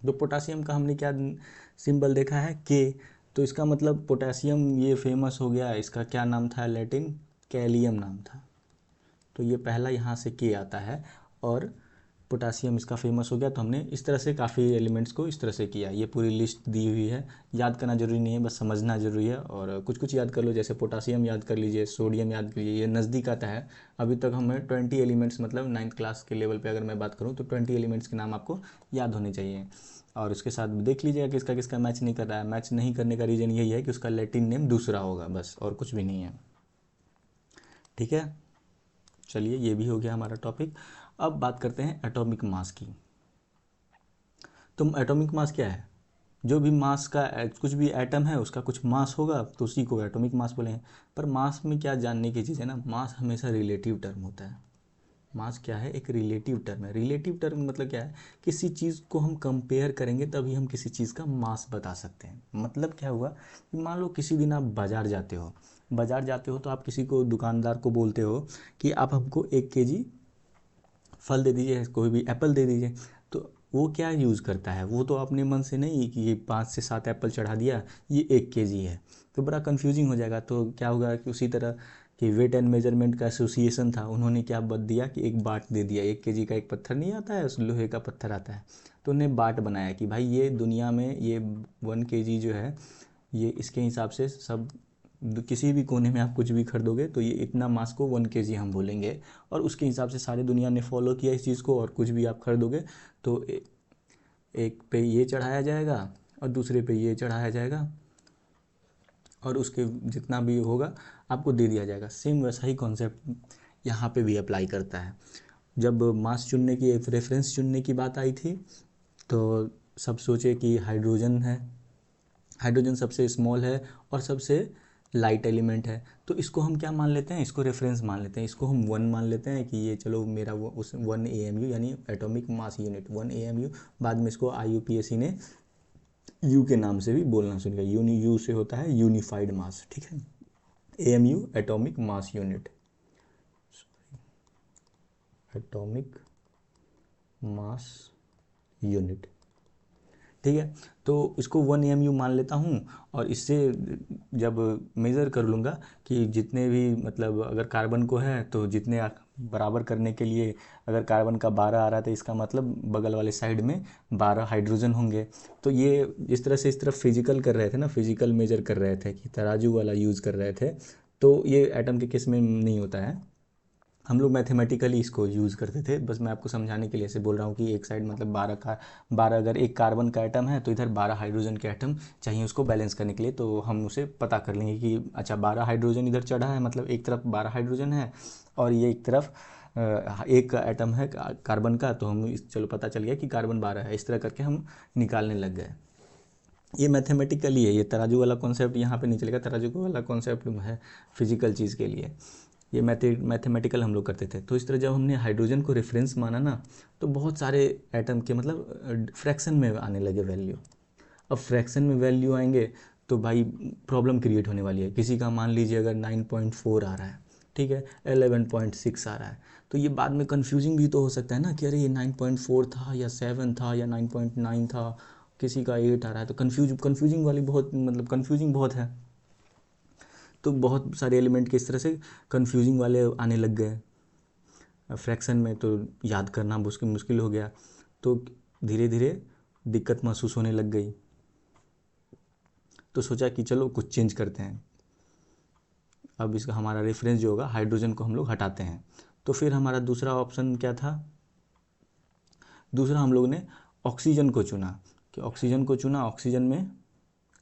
तो पोटासियम का हमने क्या सिंबल देखा है, K। तो इसका मतलब पोटासियम ये फेमस हो गया, इसका क्या नाम था लैटिन, कैलियम नाम था। तो ये पहला यहाँ से K आता है और पोटासियम इसका फेमस हो गया। तो हमने इस तरह से काफ़ी एलिमेंट्स को इस तरह से किया। ये पूरी लिस्ट दी हुई है, याद करना जरूरी नहीं है, बस समझना जरूरी है। और कुछ याद कर लो, जैसे पोटासियम याद कर लीजिए, सोडियम याद कर लीजिए, ये नज़दीक आता है। अभी तक हमें 20 एलिमेंट्स, मतलब 9th क्लास के लेवल पर अगर मैं बात करूँ तो 20 एलिमेंट्स के नाम आपको याद होने चाहिए। और उसके साथ देख लीजिएगा किसका किसका मैच नहीं कर रहा है। मैच नहीं करने का रीज़न यही है कि उसका लैटिन नेम दूसरा होगा, बस, और कुछ भी नहीं है। ठीक है, चलिए ये भी हो गया हमारा टॉपिक। अब बात करते हैं एटॉमिक मास की। तो एटॉमिक मास क्या है, जो भी मास का कुछ भी एटम है उसका कुछ मास होगा तो उसी को एटॉमिक मास बोलेंगे। पर मास में क्या जानने की चीज़ है ना, मास हमेशा रिलेटिव टर्म होता है। मास क्या है, एक रिलेटिव टर्म है। रिलेटिव टर्म मतलब क्या है, किसी चीज़ को हम कंपेयर करेंगे तभी हम किसी चीज़ का मास बता सकते हैं। मतलब क्या हुआ कि मान लो किसी दिन आप बाज़ार जाते हो तो आप किसी को, दुकानदार को बोलते हो कि आप हमको 1 kg फल दे दीजिए, कोई भी एप्पल दे दीजिए। तो वो क्या यूज़ करता है, वो तो अपने मन से नहीं कि ये 5 से 7 एप्पल चढ़ा दिया, ये 1 kg है, तो बड़ा कन्फ्यूजिंग हो जाएगा। तो क्या होगा कि उसी तरह कि वेट एंड मेजरमेंट का एसोसिएशन था, उन्होंने क्या बत दिया कि एक बाट दे दिया। 1 kg का एक पत्थर नहीं आता है, उस लोहे का पत्थर आता है, तो उन्हें बाट बनाया कि भाई ये दुनिया में ये 1 kg जो है, ये इसके हिसाब से सब, किसी भी कोने में आप कुछ भी खरीदोगे तो ये इतना मास को 1 kg हम बोलेंगे। और उसके हिसाब से सारी दुनिया ने फॉलो किया इस चीज़ को, और कुछ भी आप खरीदोगे तो एक पे ये चढ़ाया जाएगा और दूसरे पे ये चढ़ाया जाएगा, और उसके जितना भी होगा आपको दे दिया जाएगा। सेम वैसा ही कॉन्सेप्ट यहाँ पे भी अप्लाई करता है। जब मास चुनने की, एक रेफरेंस चुनने की बात आई थी, तो सब सोचे कि हाइड्रोजन है, हाइड्रोजन सबसे स्मॉल है और सबसे लाइट एलिमेंट है, तो इसको हम क्या मान लेते हैं, इसको रेफरेंस मान लेते हैं, इसको हम 1 मान लेते हैं कि ये चलो मेरा वो उस 1 AMU यानी एटॉमिक मास यूनिट 1 AMU। बाद में इसको IUPAC ने यू के नाम से भी बोलना शुरू किया। यू से होता है यूनिफाइड मास, ठीक है, AMU atomic mass unit, atomic mass unit, ठीक है। तो इसको 1 AMU मान लेता हूँ और इससे जब मेज़र कर लूँगा कि जितने भी मतलब अगर कार्बन को है तो जितने बराबर करने के लिए अगर कार्बन का 12 आ रहा था, इसका मतलब बगल वाले साइड में 12 हाइड्रोजन होंगे। तो ये जिस तरह से इस तरफ फिजिकल कर रहे थे ना, फिजिकल मेजर कर रहे थे कि तराजू वाला यूज़ कर रहे थे, तो ये एटम के केस में नहीं होता है, हम लोग मैथमेटिकली इसको यूज़ करते थे। बस मैं आपको समझाने के लिए ऐसे बोल रहा हूँ कि एक साइड मतलब 12 अगर एक कार्बन का एटम है तो इधर 12 हाइड्रोजन के एटम चाहिए उसको बैलेंस करने के लिए, तो हम उसे पता कर लेंगे कि अच्छा 12 हाइड्रोजन इधर चढ़ा है, मतलब एक तरफ 12 हाइड्रोजन है और ये एक तरफ एक एटम है कार्बन का, तो हम चलो पता चल गया कि कार्बन 12 है, इस तरह करके हम निकालने लग गए। ये मैथमेटिकली है, ये तराजू वाला कॉन्सेप्ट यहाँ पे नहीं चलेगा, तराजू वाला कॉन्सेप्ट है फिजिकल चीज़ के लिए, ये मैथमेटिकल हम लोग करते थे। तो इस तरह जब हमने हाइड्रोजन को रेफरेंस माना ना, तो बहुत सारे एटम के मतलब फ्रैक्शन में आने लगे वैल्यू। अब फ्रैक्शन में वैल्यू आएंगे तो भाई प्रॉब्लम क्रिएट होने वाली है। किसी का मान लीजिए अगर 9.4 आ रहा है, ठीक है, 11.6 आ रहा है, तो ये बाद में कन्फ्यूजिंग भी तो हो सकता है ना कि अरे ये 9.4 था या 7 था या 9.9 था, किसी का 8 आ रहा है, तो कन्फ्यूजिंग वाली बहुत मतलब कन्फ्यूजिंग बहुत है। तो बहुत सारे एलिमेंट के इस तरह से कन्फ्यूजिंग वाले आने लग गए फ्रैक्शन में, तो याद करना मुश्किल हो गया, तो धीरे धीरे दिक्कत महसूस होने लग गई। तो सोचा कि चलो कुछ चेंज करते हैं। अब इसका हमारा रेफरेंस जो होगा हाइड्रोजन को हम लोग हटाते हैं। तो फिर हमारा दूसरा ऑप्शन क्या था, दूसरा हम लोग ने ऑक्सीजन को चुना, कि ऑक्सीजन को चुना, ऑक्सीजन में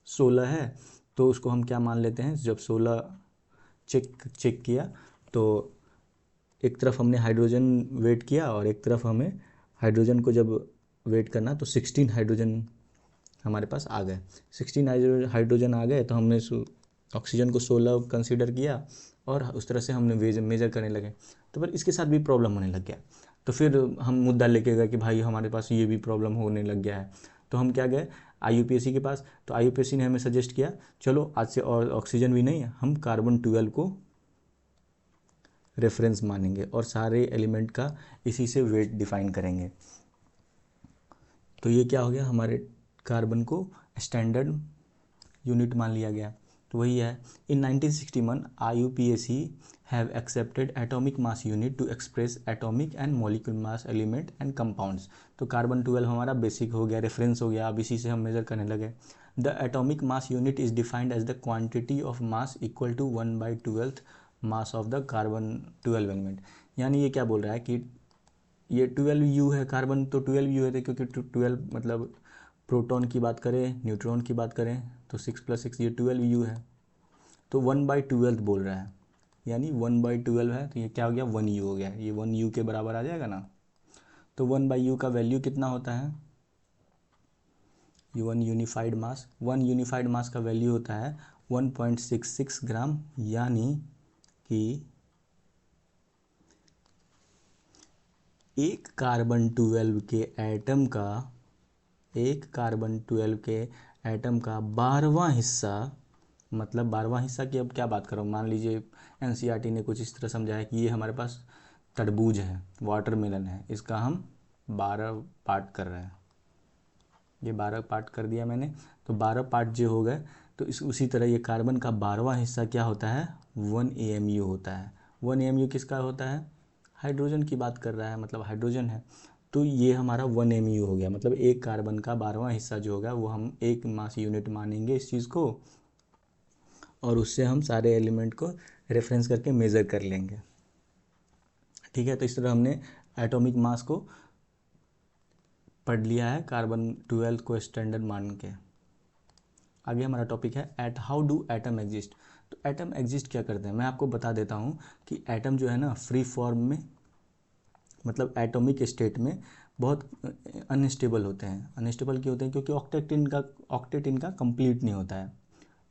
16 है तो उसको हम क्या मान लेते हैं, जब 16 चेक किया तो एक तरफ हमने हाइड्रोजन वेट किया और एक तरफ हमें हाइड्रोजन को जब वेट करना तो 16 हाइड्रोजन हमारे पास आ गए। 16 हाइड्रोजन आ गए तो हमने ऑक्सीजन को 16 कंसीडर किया और उस तरह से हमने मेजर करने लगे। तो फिर इसके साथ भी प्रॉब्लम होने लग गया, तो फिर हम मुद्दा लेके गए कि भाई हमारे पास ये भी प्रॉब्लम होने लग गया है। तो हम क्या गए IUPAC के पास, तो IUPAC ने हमें सजेस्ट किया चलो आज से और ऑक्सीजन भी नहीं, हम कार्बन 12 को रेफरेंस मानेंगे और सारे एलिमेंट का इसी से वेट डिफाइन करेंगे। तो ये क्या हो गया, हमारे कार्बन को स्टैंडर्ड यूनिट मान लिया गया। तो वही है, in 1961 IUPAC have accepted atomic mass unit to express atomic and molecular mass element and compounds. तो कार्बन 12 हमारा बेसिक हो गया, रेफरेंस हो गया, अब इसी से हम मेजर करने लगे। The atomic mass unit is defined as the quantity of mass equal to 1/12 mass of the carbon 12 element. यानी ये क्या बोल रहा है कि ये 12U है, कार्बन तो 12U है क्योंकि 12 मतलब प्रोटॉन की बात करें, न्यूट्रॉन की बात करें तो 6 + 6 ये 12U है, तो 1/12 बोल रहा है, यानी 1/12 है तो ये क्या हो गया 1U हो गया, ये 1U के बराबर आ जाएगा ना। तो 1/U का वैल्यू कितना होता है, ये 1 यूनिफाइड मास का वैल्यू होता है 1.66 ग्राम, यानी कि एक कार्बन 12 के एटम का 12वां हिस्सा, मतलब 12वां हिस्सा की अब क्या बात करो, मान लीजिए NCERT ने कुछ इस तरह समझाया कि ये हमारे पास तरबूज है, वाटरमेलन है, इसका हम 12 पार्ट कर रहे हैं, ये 12 पार्ट कर दिया मैंने, तो 12 पार्ट जो हो गए, तो उसी तरह ये कार्बन का 12वां हिस्सा क्या होता है 1 AMU होता है। 1 AMU किसका होता है, हाइड्रोजन की बात कर रहा है, मतलब हाइड्रोजन है, तो ये हमारा 1 AMU हो गया, मतलब एक कार्बन का 12वां हिस्सा जो होगा वो हम एक मास यूनिट मानेंगे इस चीज़ को, और उससे हम सारे एलिमेंट को रेफरेंस करके मेज़र कर लेंगे। ठीक है, तो इस तरह हमने एटॉमिक मास को पढ़ लिया है, कार्बन 12 को स्टैंडर्ड मान के। आगे हमारा टॉपिक है at how do atom exist. तो एटम एग्जिस्ट क्या करते हैं, मैं आपको बता देता हूँ कि एटम जो है ना फ्री फॉर्म में, मतलब एटॉमिक स्टेट में बहुत अनस्टेबल होते हैं। अनस्टेबल क्यों होते हैं, क्योंकि ऑक्टेट इनका कंप्लीट नहीं होता है।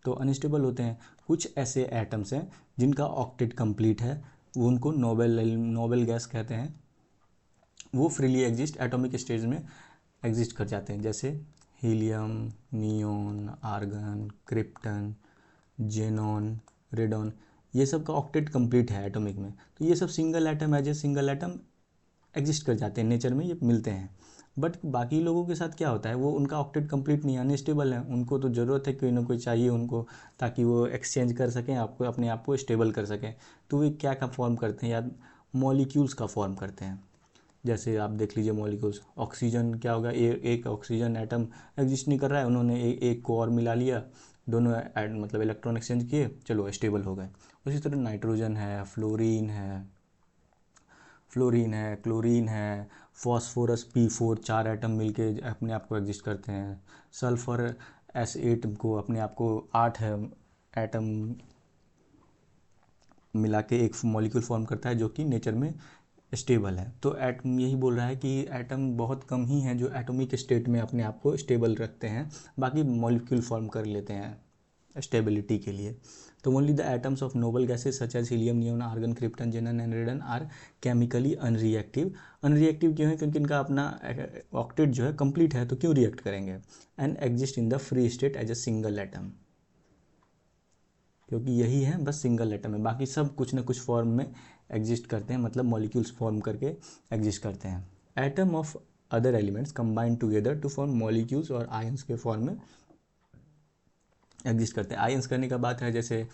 तो अनस्टेबल होते हैं। कुछ ऐसे एटम्स हैं जिनका ऑक्टेट कंप्लीट है, वो उनको नोबल गैस कहते हैं, वो फ्रीली एग्जिस्ट एटॉमिक स्टेज में एग्जिस्ट कर जाते हैं, जैसे helium, neon, argon, krypton, xenon, radon, ये सब का ऑक्टेट कंप्लीट है एटॉमिक में। तो ये सब single atom as a single atom exist कर जाते हैं, नेचर में ये मिलते हैं। बट बाकी लोगों के साथ क्या होता है, वो उनका ऑक्टेट कंप्लीट नहीं है, अनस्टेबल है, उनको तो ज़रूरत है कोई ना कोई चाहिए उनको, ताकि वो एक्सचेंज कर सकें, आपको अपने आप को स्टेबल कर सकें। तो वे क्या का फॉर्म करते हैं, या मॉलिक्यूल्स का फॉर्म करते हैं। जैसे आप देख लीजिए मॉलिक्यूल्स, ऑक्सीजन क्या होगा, एक ऑक्सीजन एटम एग्जिस्ट नहीं कर रहा है, उन्होंने एक को और मिला लिया, दोनों मतलब इलेक्ट्रॉन एक्सचेंज किए, चलो स्टेबल हो गए। उसी तरह नाइट्रोजन है, फ्लोरीन है, क्लोरीन है, फॉस्फोरस P4, 4 एटम मिलके अपने आप को एग्जिस्ट करते हैं। सल्फर S8 को अपने आप को 8 है एटम मिला के एक मॉलिक्यूल फॉर्म करता है, जो कि नेचर में स्टेबल है। तो एटम यही बोल रहा है कि एटम बहुत कम ही हैं जो एटॉमिक स्टेट में अपने आप को स्टेबल रखते हैं, बाकी मॉलिक्यूल फॉर्म कर लेते हैं स्टेबिलिटी के लिए। तो only the atoms of noble gases such as helium, neon, argon, krypton, xenon and radon are chemically unreactive. Unreactive क्यों है, क्योंकि इनका अपना ऑक्टेट जो है कंप्लीट है, तो क्यों रिएक्ट करेंगे। And exist in the free state as a single atom, क्योंकि यही है बस सिंगल एटम है, बाकी सब कुछ ना कुछ फॉर्म में एग्जिस्ट करते हैं, मतलब मॉलिक्यूल्स फॉर्म करके एग्जिस्ट करते हैं। Atom of other elements combine together to form molecules और आयंस के फॉर्म में एग्जिस्ट करते हैं। आयंस करने का बात है, जैसे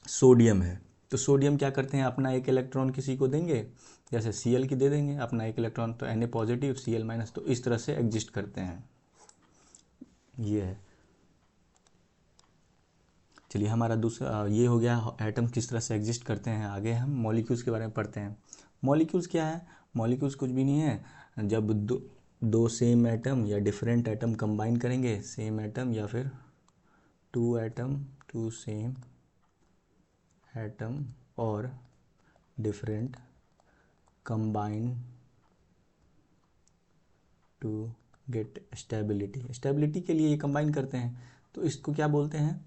सोडियम है, तो सोडियम क्या करते हैं, अपना एक इलेक्ट्रॉन किसी को देंगे, जैसे Cl की दे देंगे अपना एक इलेक्ट्रॉन, तो Na पॉजिटिव Cl माइनस, तो इस तरह से एग्जिस्ट करते हैं। ये है। चलिए हमारा दूसरा ये हो गया एटम किस तरह से एग्जिस्ट करते हैं। आगे हम मॉलिक्यूल्स के बारे में पढ़ते हैं। मॉलिक्यूल्स क्या है, मॉलिक्यूल्स कुछ भी नहीं है, जब दो सेम एटम या डिफरेंट एटम कंबाइन करेंगे, सेम एटम या फिर टू सेम एटम और different combine to get stability के लिए ये कंबाइन करते हैं, तो इसको क्या बोलते हैं,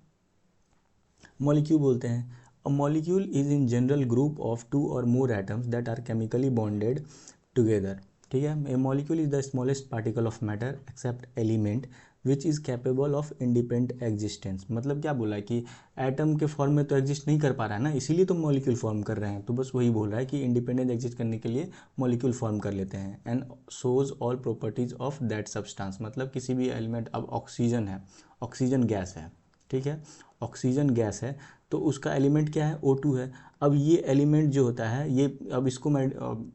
मॉलिक्यूल बोलते हैं। A molecule is in general group of 2 or more atoms that are chemically bonded together. ठीक है, a molecule is the smallest particle of matter except element which is capable of independent existence. मतलब क्या बोला है कि atom के form में तो एग्जिस्ट नहीं कर पा रहा है ना, इसीलिए तो मॉलिक्यूल फॉर्म कर रहे हैं। तो बस वही बोल रहा है कि इंडिपेंडेंट एग्जिस्ट करने के लिए मॉलिक्यूल फॉर्म कर लेते हैं। And shows all properties of that substance, मतलब किसी भी एलिमेंट, अब ऑक्सीजन है, ऑक्सीजन गैस है, ठीक है, ऑक्सीजन गैस है, तो उसका एलिमेंट क्या है, O2 है। अब ये एलिमेंट जो होता है, ये अब इसको मैं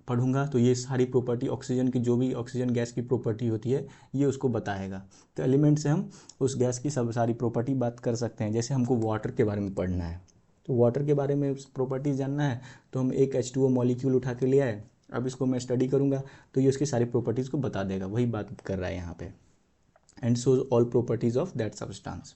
पढ़ूंगा तो ये सारी प्रॉपर्टी ऑक्सीजन की, जो भी ऑक्सीजन गैस की प्रॉपर्टी होती है, ये उसको बताएगा। तो एलिमेंट से हम उस गैस की सब सारी प्रॉपर्टी बात कर सकते हैं। जैसे हमको वाटर के बारे में पढ़ना है, तो वाटर के बारे में प्रॉपर्टीज जानना है, तो हम एक H2O मॉलिक्यूल उठा के ले आए, अब इसको मैं स्टडी करूँगा तो ये उसकी सारी प्रॉपर्टीज़ को बता देगा, वही बात कर रहा है यहाँ पे। And shows all properties of that substance.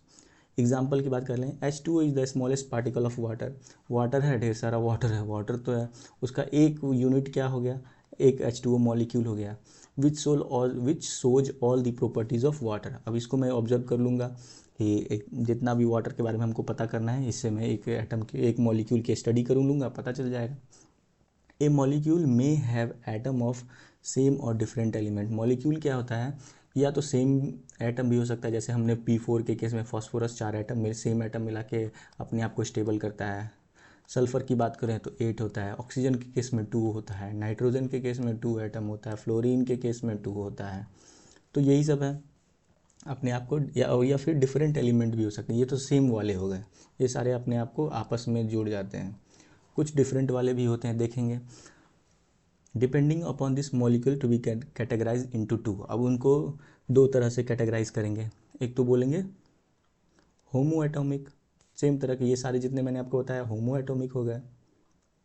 Example की बात कर लें, H2O is the smallest particle of water. Water है, ढेर सारा वाटर है, वाटर तो है, उसका एक यूनिट क्या हो गया, एक H2O मॉलिक्यूल हो गया। Which shows all the properties of water. अब इसको मैं ऑब्जर्व कर लूँगा कि एक जितना भी वाटर के बारे में हमको पता करना है, इससे मैं एक एटम के, एक मॉलिक्यूल की स्टडी कर लूँगा, पता चल जाएगा। A molecule may have atom of same or different element. Molecule क्या होता है, या तो सेम एटम भी हो सकता है, जैसे हमने P4 के केस में फॉस्फोरस 4 एटम में सेम एटम मिला के अपने आप को स्टेबल करता है। सल्फ़र की बात करें तो 8 होता है, ऑक्सीजन के केस में 2 होता है, नाइट्रोजन के केस में 2 एटम होता है, फ्लोरीन के केस में 2 होता है। तो यही सब है अपने आप को, या फिर डिफरेंट एलिमेंट भी हो सकते हैं, ये तो सेम वाले हो गए, ये सारे अपने आप को आपस में जुड़ जाते हैं। कुछ डिफरेंट वाले भी होते हैं, देखेंगे। Depending upon this molecule to be categorize into 2। अब उनको दो तरह से कैटेगराइज करेंगे, एक तो बोलेंगे होमो एटॉमिक, सेम तरह के ये सारे जितने मैंने आपको बताया होमो एटॉमिक हो गए,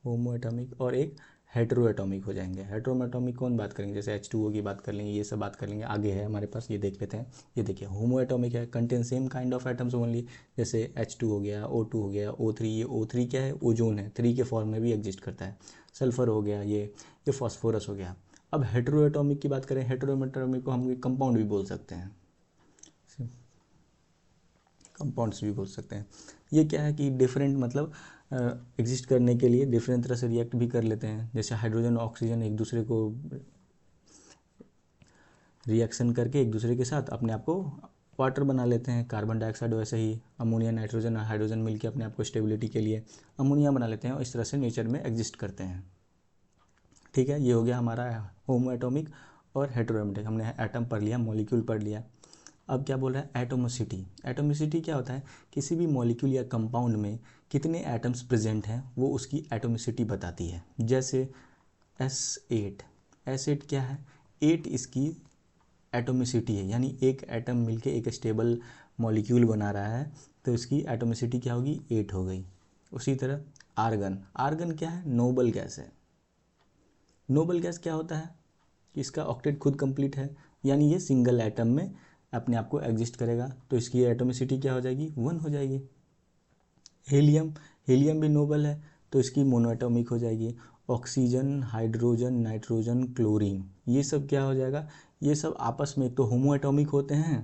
होमो एटॉमिक, और एक हेटेरो एटॉमिक हो जाएंगे। हेटेरो एटॉमिक कौन बात करेंगे, जैसे H2O की बात कर लेंगे, ये सब बात कर लेंगे, आगे है हमारे पास, ये देख लेते हैं। ये देखिए होमो एटॉमिक है, contain same kind of atoms only, जैसे H2 हो गया, O2 हो गया, O3। ये O3 क्या है, ओजोन है, 3 के फॉर्म में भी एग्जिस्ट करता है। सल्फर हो गया, ये फॉस्फोरस हो गया। अब हेटेरो एटॉमिक की बात करें, हेटेरो एटॉमिक को हम कंपाउंड भी बोल सकते हैं, कंपाउंड्स भी बोल सकते हैं। ये क्या है कि डिफरेंट मतलब एग्जिस्ट करने के लिए डिफरेंट तरह से रिएक्ट भी कर लेते हैं। जैसे हाइड्रोजन ऑक्सीजन एक दूसरे को रिएक्शन करके एक दूसरे के साथ अपने आप को वाटर बना लेते हैं। कार्बन डाइऑक्साइड वैसे ही अमोनिया नाइट्रोजन और हाइड्रोजन मिलकर अपने आप को स्टेबिलिटी के लिए अमोनिया बना लेते हैं और इस तरह से नेचर में एग्जिस्ट करते हैं। ठीक है, ये हो गया हमारा होमो एटॉमिक और हेटेरोएटॉमिक। हमने एटम पढ़ लिया, मॉलिक्यूल पढ़ लिया। अब क्या बोल रहा है, एटोमिसिटी। एटोमिसिटी क्या होता है, किसी भी मॉलिक्यूल या कंपाउंड में कितने एटम्स प्रेजेंट हैं वो उसकी एटोमिसिटी बताती है। जैसे S8, S8 क्या है, 8 इसकी एटोमिसिटी है, यानी एक एटम मिलके एक स्टेबल मॉलिक्यूल बना रहा है तो इसकी एटोमिसिटी क्या होगी, 8 हो गई। उसी तरह आर्गन, आर्गन क्या है, नोबल गैस है। नोबल गैस क्या होता है, इसका ऑक्टेट खुद कंप्लीट है, यानी ये सिंगल एटम में अपने आप को एग्जिस्ट करेगा तो इसकी एटोमिसिटी क्या हो जाएगी, 1 हो जाएगी। हीलियम, हीलियम भी नोबल है तो इसकी मोनोएटॉमिक हो जाएगी। ऑक्सीजन, हाइड्रोजन, नाइट्रोजन, क्लोरीन, ये सब क्या हो जाएगा, ये सब आपस में तो होमो एटॉमिक होते हैं,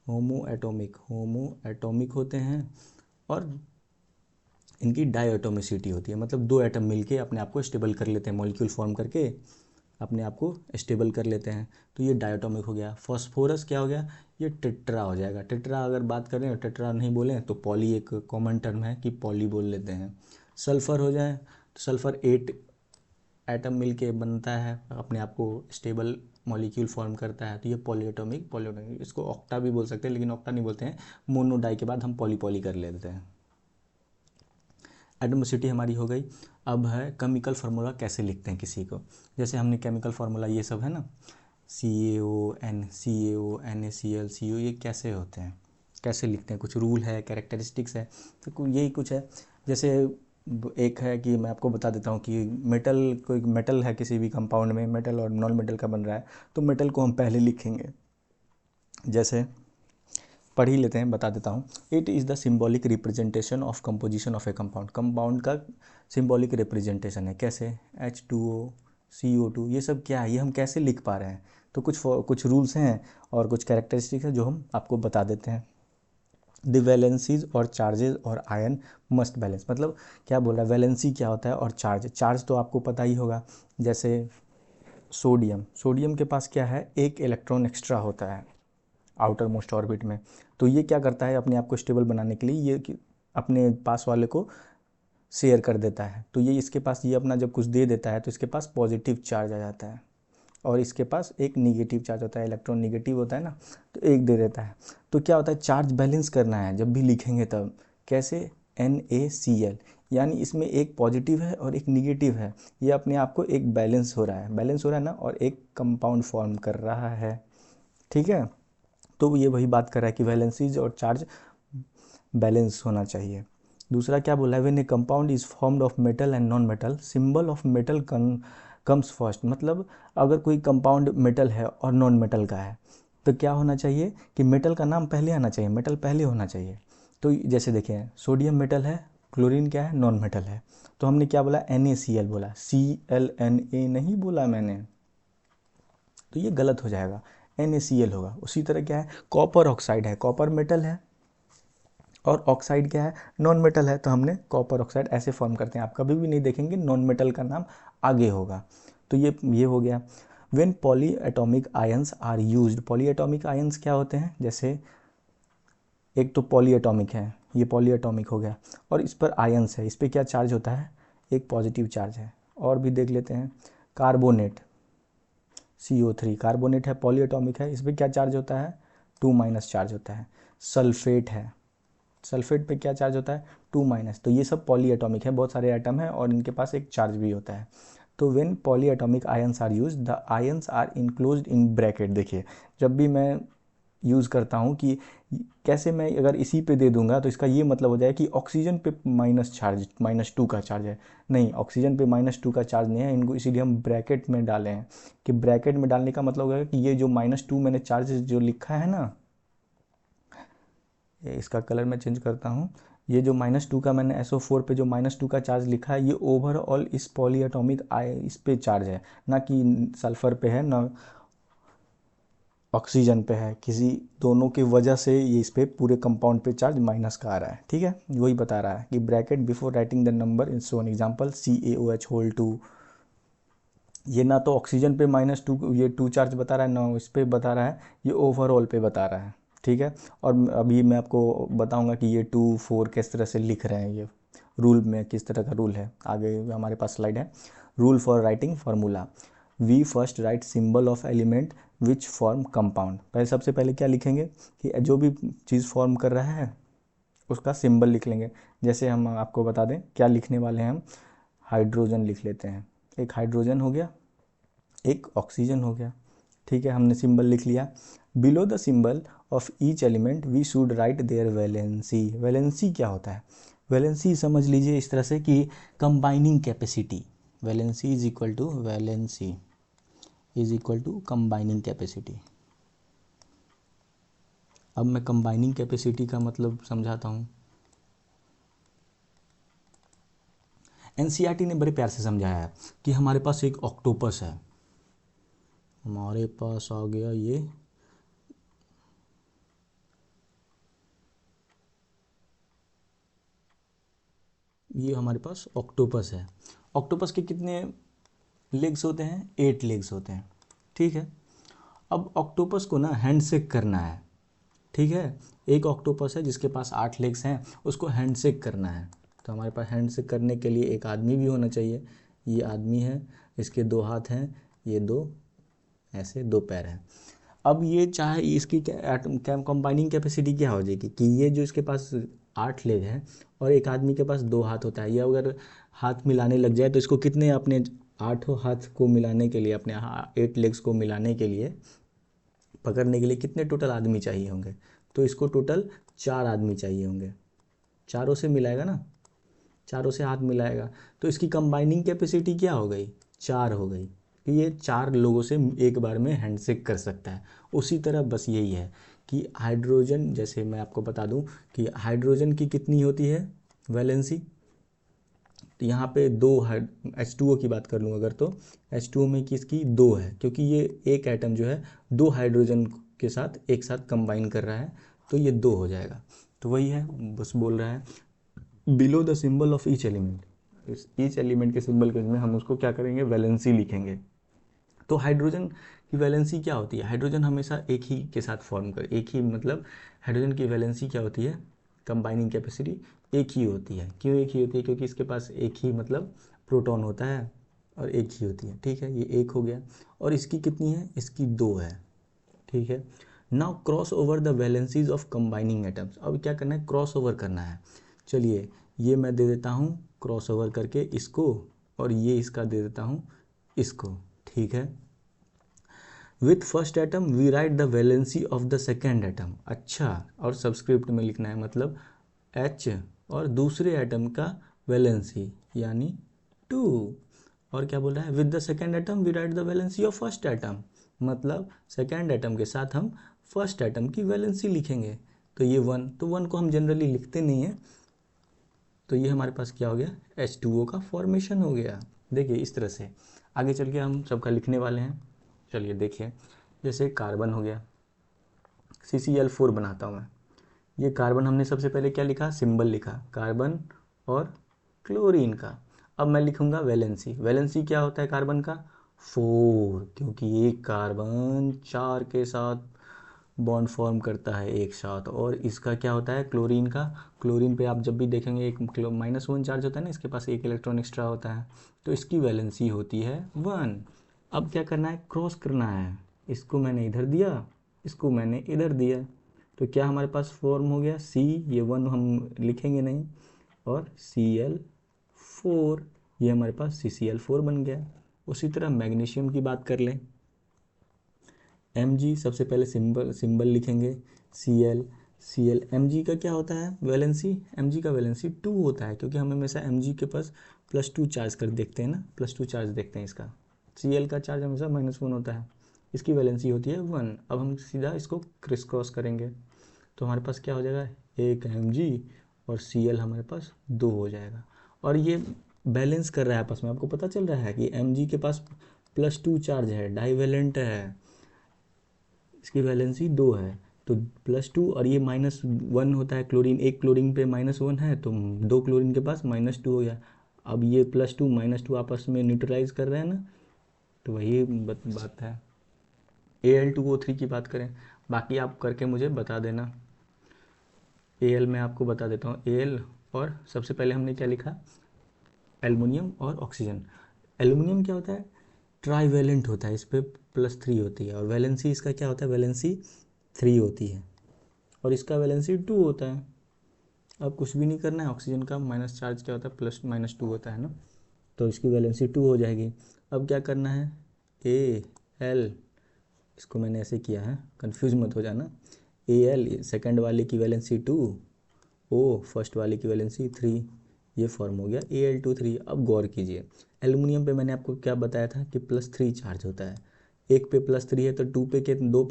होमो एटॉमिक होते हैं और इनकी डायटोमिसिटी होती है, मतलब 2 एटम मिलके अपने आप को स्टेबल कर लेते हैं, मॉलिक्यूल फॉर्म करके अपने आप को स्टेबल कर लेते हैं, तो ये डायटोमिक हो गया। फॉस्फोरस क्या हो गया, ये टेट्रा हो जाएगा। टेट्रा अगर बात करें और टेट्रा नहीं बोलें तो पॉली एक कॉमन टर्म है कि पॉली बोल लेते हैं। सल्फ़र हो जाए तो सल्फ़र 8 एटम मिलके बनता है, अपने आप को स्टेबल मॉलिक्यूल फॉर्म करता है, तो ये पॉलीएटॉमिक। इसको ऑक्टा भी बोल सकते हैं, लेकिन ऑक्टा नहीं बोलते हैं, मोनो डाई के बाद हम पॉली कर लेते हैं। एटोमिसिटी हमारी हो गई। अब है केमिकल फार्मूला कैसे लिखते हैं किसी को, जैसे हमने केमिकल फार्मूला ये सब है ना, CaO, NaCl, CO, ये कैसे होते हैं, कैसे लिखते हैं, कुछ रूल है, कैरेक्टरिस्टिक्स है, तो यही कुछ है। जैसे एक है कि मैं आपको बता देता हूँ कि मेटल, कोई मेटल है किसी भी कंपाउंड में, मेटल और नॉन मेटल का बन रहा है, तो मेटल को हम पहले लिखेंगे, जैसे पढ़ ही लेते हैं, बता देता हूँ। It is the symbolic representation of composition of A compound, compound का सिम्बॉलिक रिप्रेजेंटेशन है। कैसे, H2O, CO2, ये सब क्या है, ये हम कैसे लिख पा रहे हैं, तो कुछ रूल्स हैं और कुछ कैरेक्टरिस्टिक्स हैं जो हम आपको बता देते हैं। द वैलेंसीज और चार्जेज और आयन मस्ट बैलेंस, मतलब क्या बोल रहा है, वैलेंसी क्या होता है और चार्ज तो आपको पता ही होगा। जैसे सोडियम के पास क्या है, एक इलेक्ट्रॉन एक्स्ट्रा होता है आउटर मोस्ट ऑर्बिट में, तो ये क्या करता है, अपने आप को स्टेबल बनाने के लिए ये अपने पास वाले को शेयर कर देता है, तो ये इसके पास ये अपना जब कुछ दे देता है तो इसके पास पॉजिटिव चार्ज आ जाता है और इसके पास एक निगेटिव चार्ज होता है, इलेक्ट्रॉन निगेटिव होता है ना, तो एक दे देता है। तो क्या होता है, चार्ज बैलेंस करना है जब भी लिखेंगे तब, कैसे, NaCl, यानी इसमें एक पॉजिटिव है और एक निगेटिव है, ये अपने आप को एक बैलेंस हो रहा है ना, और एक कंपाउंड फॉर्म कर रहा है। ठीक है, तो ये वही बात कर रहा है कि वैलेंसीज और चार्ज बैलेंस होना चाहिए। दूसरा क्या बोला है, when A compound is formed of metal and non metal, symbol of metal comes first, मतलब अगर कोई कंपाउंड मेटल है और नॉन मेटल का है तो क्या होना चाहिए कि मेटल का नाम पहले आना चाहिए, मेटल पहले होना चाहिए। तो जैसे देखें, सोडियम मेटल है, क्लोरीन क्या है, नॉन मेटल है, तो हमने क्या बोला, NaCl बोला, ClNa नहीं बोला मैंने, तो ये गलत हो जाएगा, NaCl होगा। उसी तरह क्या है, कॉपर ऑक्साइड है, कॉपर मेटल है और ऑक्साइड क्या है, नॉन मेटल है, तो हमने कॉपर ऑक्साइड ऐसे फॉर्म करते हैं। आप कभी भी नहीं देखेंगे नॉन मेटल का नाम आगे होगा, तो ये हो गया। When poly atomic ions are used, poly atomic ions क्या होते हैं, जैसे एक तो पॉली एटॉमिक है, ये पॉली एटॉमिक हो गया, और इस पर आयंस है, इस पर क्या चार्ज होता है, एक पॉजिटिव चार्ज है। और भी देख लेते हैं, कार्बोनेट, CO3 कार्बोनेट है, पॉली एटॉमिक है, इस पर क्या चार्ज होता है, 2- चार्ज होता है। सल्फेट है, सल्फेट पे क्या चार्ज होता है, 2-, तो ये सब पॉली एटॉमिक है, बहुत सारे एटम है और इनके पास एक चार्ज भी होता है। तो when poly atomic ions are use, the ions are enclosed in bracket. देखिए, जब भी मैं यूज़ करता हूँ कि कैसे, मैं अगर इसी पे दे दूंगा तो इसका ये मतलब हो जाए कि ऑक्सीजन पे माइनस चार्ज, -2 का चार्ज है, नहीं, ऑक्सीजन पे -2 का चार्ज नहीं है, इनको इसीलिए हम ब्रैकेट में डाले हैं, कि ब्रैकेट में डालने का मतलब होगा कि ये जो -2 मैंने चार्ज जो लिखा है ना, इसका कलर मैं चेंज करता हूँ, ये जो -2 का मैंने SO4 पे जो -2 का चार्ज लिखा है, ये ओवरऑल इस पॉली एटॉमिक इस पे चार्ज है, ना कि सल्फर पे है, ना ऑक्सीजन पे है, किसी दोनों की वजह से ये इस पे पूरे कंपाउंड पे चार्ज माइनस का आ रहा है। ठीक है, वही बता रहा है कि bracket before writing the number in so an example CaOH whole 2, ये ना तो ऑक्सीजन पे -2 ये 2 चार्ज बता रहा है, ना इस पे बता रहा है, ये ओवरऑल पे बता रहा है। ठीक है, और अभी मैं आपको बताऊंगा कि ये 2 4 किस तरह से लिख रहे हैं, ये रूल में किस तरह का रूल है। आगे हमारे पास स्लाइड है, rule for writing formula. We first write symbol of element which form compound. पहले सबसे पहले क्या लिखेंगे कि जो भी चीज़ फॉर्म कर रहा है उसका सिंबल लिख लेंगे। जैसे हम आपको बता दें क्या लिखने वाले हैं हम, हाइड्रोजन लिख लेते हैं। एक हाइड्रोजन हो गया, एक ऑक्सीजन हो गया। ठीक है, हमने सिंबल लिख लिया। Below the symbol of each element we should write their valency. Valency क्या होता है? वैलेंसी समझ लीजिए इस तरह से कि combining capacity. Valency is equal to, valency is equal to combining capacity. अब मैं कंबाइनिंग कैपेसिटी का मतलब समझाता हूँ। एनसीईआरटी ने बड़े प्यार से समझाया है कि हमारे पास एक ऑक्टोपस है, हमारे पास आ गया ये हमारे पास ऑक्टोपस है। ऑक्टोपस के कितने लेग्स होते हैं? 8 लेग्स होते हैं। ठीक है, अब ऑक्टोपस को ना हैंडशेक करना है। ठीक है, एक ऑक्टोपस है जिसके पास 8 लेग्स हैं, उसको हैंडशेक करना है। तो हमारे पास हैंडशेक करने के लिए एक आदमी भी होना चाहिए। ये आदमी है, इसके 2 हाथ हैं, ये 2 ऐसे 2 पैर हैं। अब ये चाहे इसकी कंबाइनिंग कैपेसिटी क्या हो जाएगी कि ये जो इसके पास 8 लेग हैं और एक आदमी के पास 2 हाथ होता है, ये अगर हाथ मिलाने लग जाए तो इसको कितने, अपने 8 हाथ को मिलाने के लिए, अपने 8 लेग्स को मिलाने के लिए, पकड़ने के लिए कितने टोटल आदमी चाहिए होंगे? तो इसको टोटल 4 आदमी चाहिए होंगे। चारों से मिलाएगा ना, चारों से हाथ मिलाएगा तो इसकी कंबाइनिंग कैपेसिटी क्या हो गई? 4 हो गई कि ये 4 लोगों से एक बार में हैंडशेक कर सकता है। उसी तरह बस यही है कि हाइड्रोजन, जैसे मैं आपको बता दूं कि हाइड्रोजन की कितनी होती है वैलेंसी, तो यहाँ पे 2 H2O की बात कर लूँ अगर, तो H2O में किसकी 2 है, क्योंकि ये एक एटम जो है 2 हाइड्रोजन के साथ एक साथ कंबाइन कर रहा है, तो ये 2 हो जाएगा। तो वही है, बस बोल रहा है below the symbol of each element. इस ईच एलिमेंट के सिंबल के में हम उसको क्या करेंगे? वैलेंसी लिखेंगे। तो हाइड्रोजन की वैलेंसी क्या होती है? हाइड्रोजन हमेशा एक ही के साथ फॉर्म कर, एक ही मतलब हाइड्रोजन की वैलेंसी क्या होती है? कंबाइनिंग कैपेसिटी एक ही होती है। क्यों एक ही होती है? क्योंकि इसके पास एक ही मतलब प्रोटॉन होता है और एक ही होती है। ठीक है, ये एक हो गया। और इसकी कितनी है? इसकी 2 है। ठीक है, now cross over the valencies of combining atoms. अब क्या करना है? क्रॉस ओवर करना है। चलिए ये मैं दे देता हूँ क्रॉस ओवर करके इसको, और ये इसका दे देता हूँ इसको। ठीक है, with first atom we write the valency of the second atom. अच्छा, और सबस्क्रिप्ट में लिखना है, मतलब H और दूसरे एटम का वैलेंसी यानी 2। और क्या बोल रहा है? With the second atom we write the valency of first atom, मतलब सेकेंड एटम के साथ हम फर्स्ट एटम की वैलेंसी लिखेंगे। तो ये 1, तो 1 को हम जनरली लिखते नहीं हैं, तो ये हमारे पास क्या हो गया? H2O का फॉर्मेशन हो गया। देखिए इस तरह से आगे चल के हम सबका लिखने वाले हैं। चलिए देखिए, जैसे कार्बन हो गया, CCl4 बनाता हूँ मैं। ये कार्बन हमने सबसे पहले क्या लिखा? सिंबल लिखा कार्बन और क्लोरीन का। अब मैं लिखूंगा वैलेंसी। वैलेंसी क्या होता है कार्बन का? 4, क्योंकि एक कार्बन 4 के साथ बॉन्ड फॉर्म करता है एक साथ। और इसका क्या होता है? क्लोरीन का। क्लोरीन पे आप जब भी देखेंगे एक -1 चार्ज होता है ना, इसके पास एक इलेक्ट्रॉन एक्स्ट्रा होता है, तो इसकी वैलेंसी होती है 1। अब क्या करना है? क्रॉस करना है। इसको मैंने इधर दिया, इसको मैंने इधर दिया, तो क्या हमारे पास फॉर्म हो गया? C, ये 1 हम लिखेंगे नहीं, और Cl4, ये हमारे पास CCl4 बन गया। उसी तरह मैग्नीशियम की बात कर लें, Mg, सबसे पहले सिंबल लिखेंगे Cl। Mg का क्या होता है वैलेंसी? Mg का वैलेंसी 2 होता है, क्योंकि हम हमेशा Mg के पास +2 चार्ज कर देखते हैं ना, +2 चार्ज देखते हैं इसका। Cl का चार्ज हमेशा -1 होता है, इसकी वैलेंसी होती है 1। अब हम सीधा इसको क्रिस क्रॉस करेंगे तो हमारे पास क्या हो जाएगा? एक Mg और Cl हमारे पास 2 हो जाएगा। और ये बैलेंस कर रहा है आपस में, आपको पता चल रहा है कि Mg के पास +2 चार्ज है, डाइवेलेंट है। इसकी वैलेंसी 2 है, तो +2 और ये -1 होता है क्लोरीन, एक क्लोरीन पे -1 है तो 2 क्लोरीन के पास -2 हो गया। अब ये +2 -2 आपस में न्यूट्रलाइज कर रहे हैं ना, तो वही बात है। Al2O3 की बात करें, बाकी आप करके मुझे बता देना। Al मैं आपको बता देता हूँ, Al और सबसे पहले हमने क्या लिखा, एल्युमिनियम और ऑक्सीजन। एल्युमिनियम क्या होता है, ट्राईवैलेंट होता है, इस पर +3 होती है, और वैलेंसी इसका क्या होता है, वैलेंसी 3 होती है, और इसका वैलेंसी 2 होता है। अब कुछ भी नहीं करना है, ऑक्सीजन का माइनस चार्ज क्या होता है, +-2 होता है ना, तो इसकी वैलेंसी 2 हो जाएगी। अब क्या करना है, Al, इसको मैंने ऐसे किया है, कंफ्यूज मत हो जाना। Al सेकंड वाले की वैलेंसी 2, O फर्स्ट वाले की वैलेंसी 3, ये फॉर्म हो गया Al2 3। अब गौर कीजिए, एल्युमिनियम पे मैंने आपको क्या बताया था कि +3 चार्ज होता है, एक पे +3 है तो 2 पे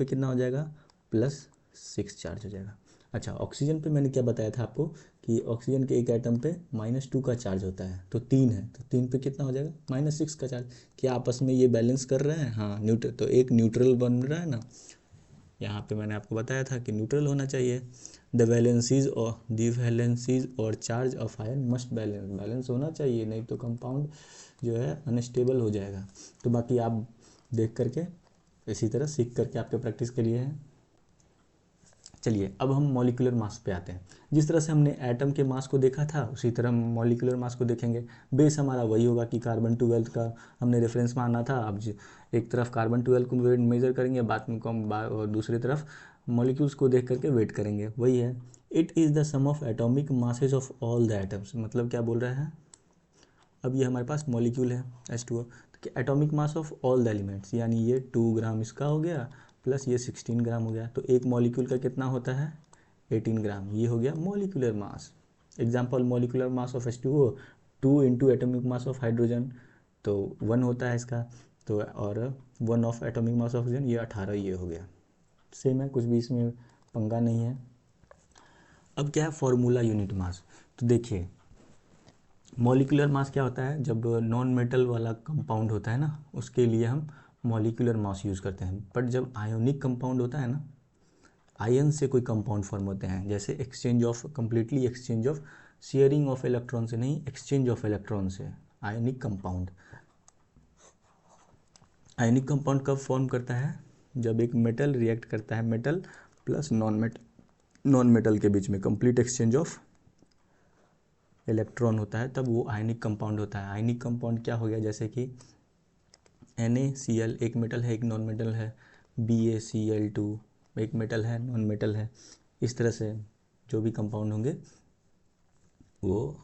कितना हो जाएगा, +6 चार्ज हो जाएगा। अच्छा, ऑक्सीजन पे मैंने क्या बताया था आपको कि ऑक्सीजन के एक एटम पे -2 का चार्ज होता है, तो 3 है तो 3 पे कितना हो जाएगा, -6 का चार्ज। क्या आपस में ये बैलेंस कर रहे हैं, हाँ न्यूट्रल, तो एक न्यूट्रल बन रहा है ना, यहाँ पे मैंने आपको बताया था कि न्यूट्रल होना चाहिए। द वैलेंसीज और charge of ion must balance होना चाहिए, नहीं तो कंपाउंड जो है अनस्टेबल हो जाएगा। तो बाकी आप देख करके इसी तरह सीख करके आपके प्रैक्टिस के लिए है। चलिए अब हम मॉलिक्यूलर मास पे आते हैं। जिस तरह से हमने एटम के मास को देखा था उसी तरह हम मॉलिक्यूलर मास को देखेंगे। बेस हमारा वही होगा कि कार्बन-12 का हमने रेफरेंस माना था। अब एक तरफ कार्बन-12 को वेट मेजर करेंगे, बाद में और दूसरी तरफ मॉलिक्यूल्स को देख करके वेट करेंगे, वही है। It is the sum of atomic masses of all the atoms, मतलब क्या बोल रहा है, अब ये हमारे पास मॉलिक्यूल है H2O, तो atomic mass of all the elements, यानी ये 2 ग्राम इसका हो गया प्लस ये 16 ग्राम हो गया, तो एक मॉलिक्यूल का कितना होता है 18 ग्राम, ये हो गया molecular mass. Example molecular mass of H2O 2 into atomic mass of hydrogen, तो 1 होता है इसका, तो और 1 of atomic mass of oxygen, ये 18, ये हो गया। सेम है, कुछ भी इसमें पंगा नहीं है। अब क्या है फॉर्मूला यूनिट मास, तो देखिए मॉलिक्यूलर मास क्या होता है, जब नॉन मेटल वाला कंपाउंड होता है ना उसके लिए हम मॉलिक्यूलर मास यूज़ करते हैं, बट जब आयोनिक कंपाउंड होता है ना, आयन से कोई कंपाउंड फॉर्म होते हैं, जैसे exchange of, completely exchange of, sharing of electron से नहीं, एक्सचेंज ऑफ इलेक्ट्रॉन से, आयनिक कंपाउंड। आयनिक कंपाउंड कब फॉर्म करता है, जब एक मेटल रिएक्ट करता है, मेटल प्लस नॉन मेटल के बीच में कंप्लीट एक्सचेंज ऑफ इलेक्ट्रॉन होता है, तब वो आयनिक कंपाउंड होता है। आयनिक कंपाउंड क्या हो गया, जैसे कि NaCl एक मेटल है एक नॉन मेटल है, BaCl2 एक मेटल है नॉन मेटल है, इस तरह से जो भी कंपाउंड होंगे वो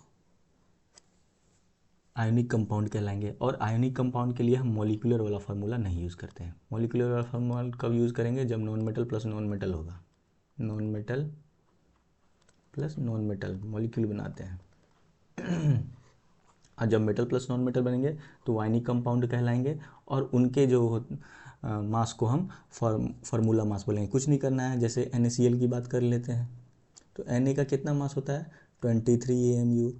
आयनिक कंपाउंड कहलाएंगे। और आयनिक कंपाउंड के लिए हम मॉलिक्यूलर वाला फार्मूला नहीं यूज़ करते हैं। मॉलिक्यूलर वाला फार्मूला कब यूज़ करेंगे, जब non metal plus non metal होगा, non metal plus non metal molecule बनाते हैं। और जब मेटल प्लस नॉन मेटल बनेंगे तो आयनिक कंपाउंड कहलाएंगे, और उनके जो मास को हम फार्मूला मास बोलेंगे। कुछ नहीं करना है, जैसे NaCl की बात कर लेते हैं, तो Na का कितना मास होता है 23 AMU,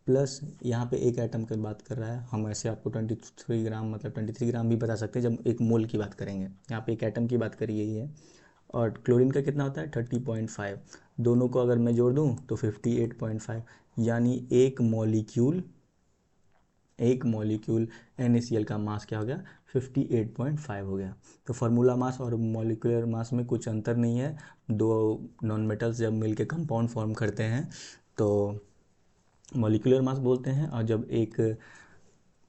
प्लस यहाँ पे एक एटम की बात कर रहा है, हम ऐसे आपको 23 ग्राम मतलब 23 ग्राम भी बता सकते हैं जब एक मोल की बात करेंगे, यहाँ पे एक एटम की बात करी गई है। और क्लोरीन का कितना होता है 30.5, दोनों को अगर मैं जोड़ दूँ तो 58.5, यानी एक मॉलिक्यूल NaCl का मास क्या हो गया 58.5 हो गया। तो फार्मूला मास और मॉलिक्यूलर मास में कुछ अंतर नहीं है, दो नॉन मेटल्स जब मिलके कंपाउंड फॉर्म करते हैं तो मॉलिक्यूलर मास बोलते हैं, और जब एक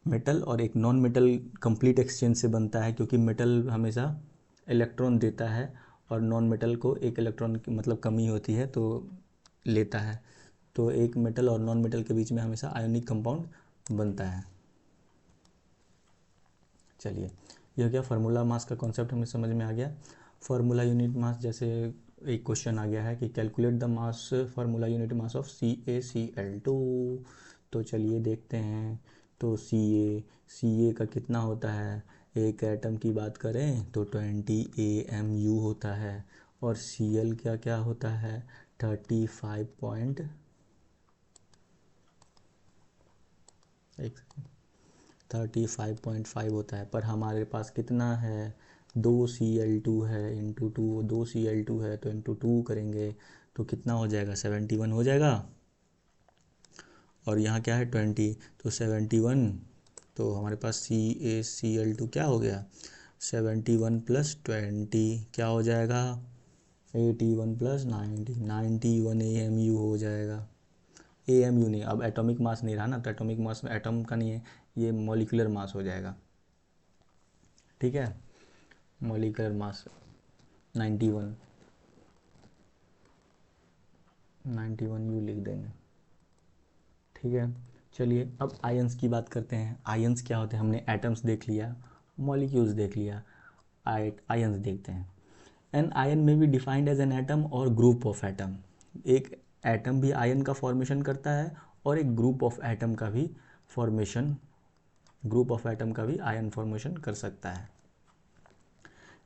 मेटल और एक नॉन मेटल कंप्लीट एक्सचेंज से बनता है, क्योंकि मेटल हमेशा इलेक्ट्रॉन देता है और नॉन मेटल को एक इलेक्ट्रॉन की मतलब कमी होती है तो लेता है, तो एक मेटल और नॉन मेटल के बीच में हमेशा आयोनिक कंपाउंड बनता है। चलिए यह क्या फार्मूला मास का कॉन्सेप्ट हमें समझ में आ गया। फार्मूला यूनिट मास, जैसे एक क्वेश्चन आ गया है कि calculate the mass formula unit mass of CaCl2, तो चलिए देखते हैं। तो Ca का कितना होता है, एक एटम की बात करें तो 20 AMU होता है, और Cl क्या क्या होता है 35.5 होता है, पर हमारे पास कितना है 2Cl2 है इंटू 2, 2Cl2 है तो इंटू 2 करेंगे तो कितना हो जाएगा, 71 हो जाएगा। और यहाँ क्या है 20, तो 71, तो हमारे पास CaCl2 क्या हो गया, 71 + 20 क्या हो जाएगा, 81 + 90, 91 AMU हो जाएगा। AMU नहीं, अब एटॉमिक मास नहीं रहा ना, तो एटॉमिक मास में एटम का नहीं है, ये मॉलिक्यूलर मास हो जाएगा। ठीक है, मॉलिक्यूलर मास 91 U लिख देंगे। ठीक है, चलिए अब आयंस की बात करते हैं। आयंस क्या होते हैं, हमने एटम्स देख लिया, मॉलिक्यूल्स देख लिया, आयंस देखते हैं। एन आयन में be defined as an atom और ग्रुप ऑफ एटम। एक एटम भी आयन का फॉर्मेशन करता है और एक ग्रुप ऑफ एटम का भी फॉर्मेशन, ग्रुप ऑफ एटम का भी आयन फॉर्मेशन कर सकता है।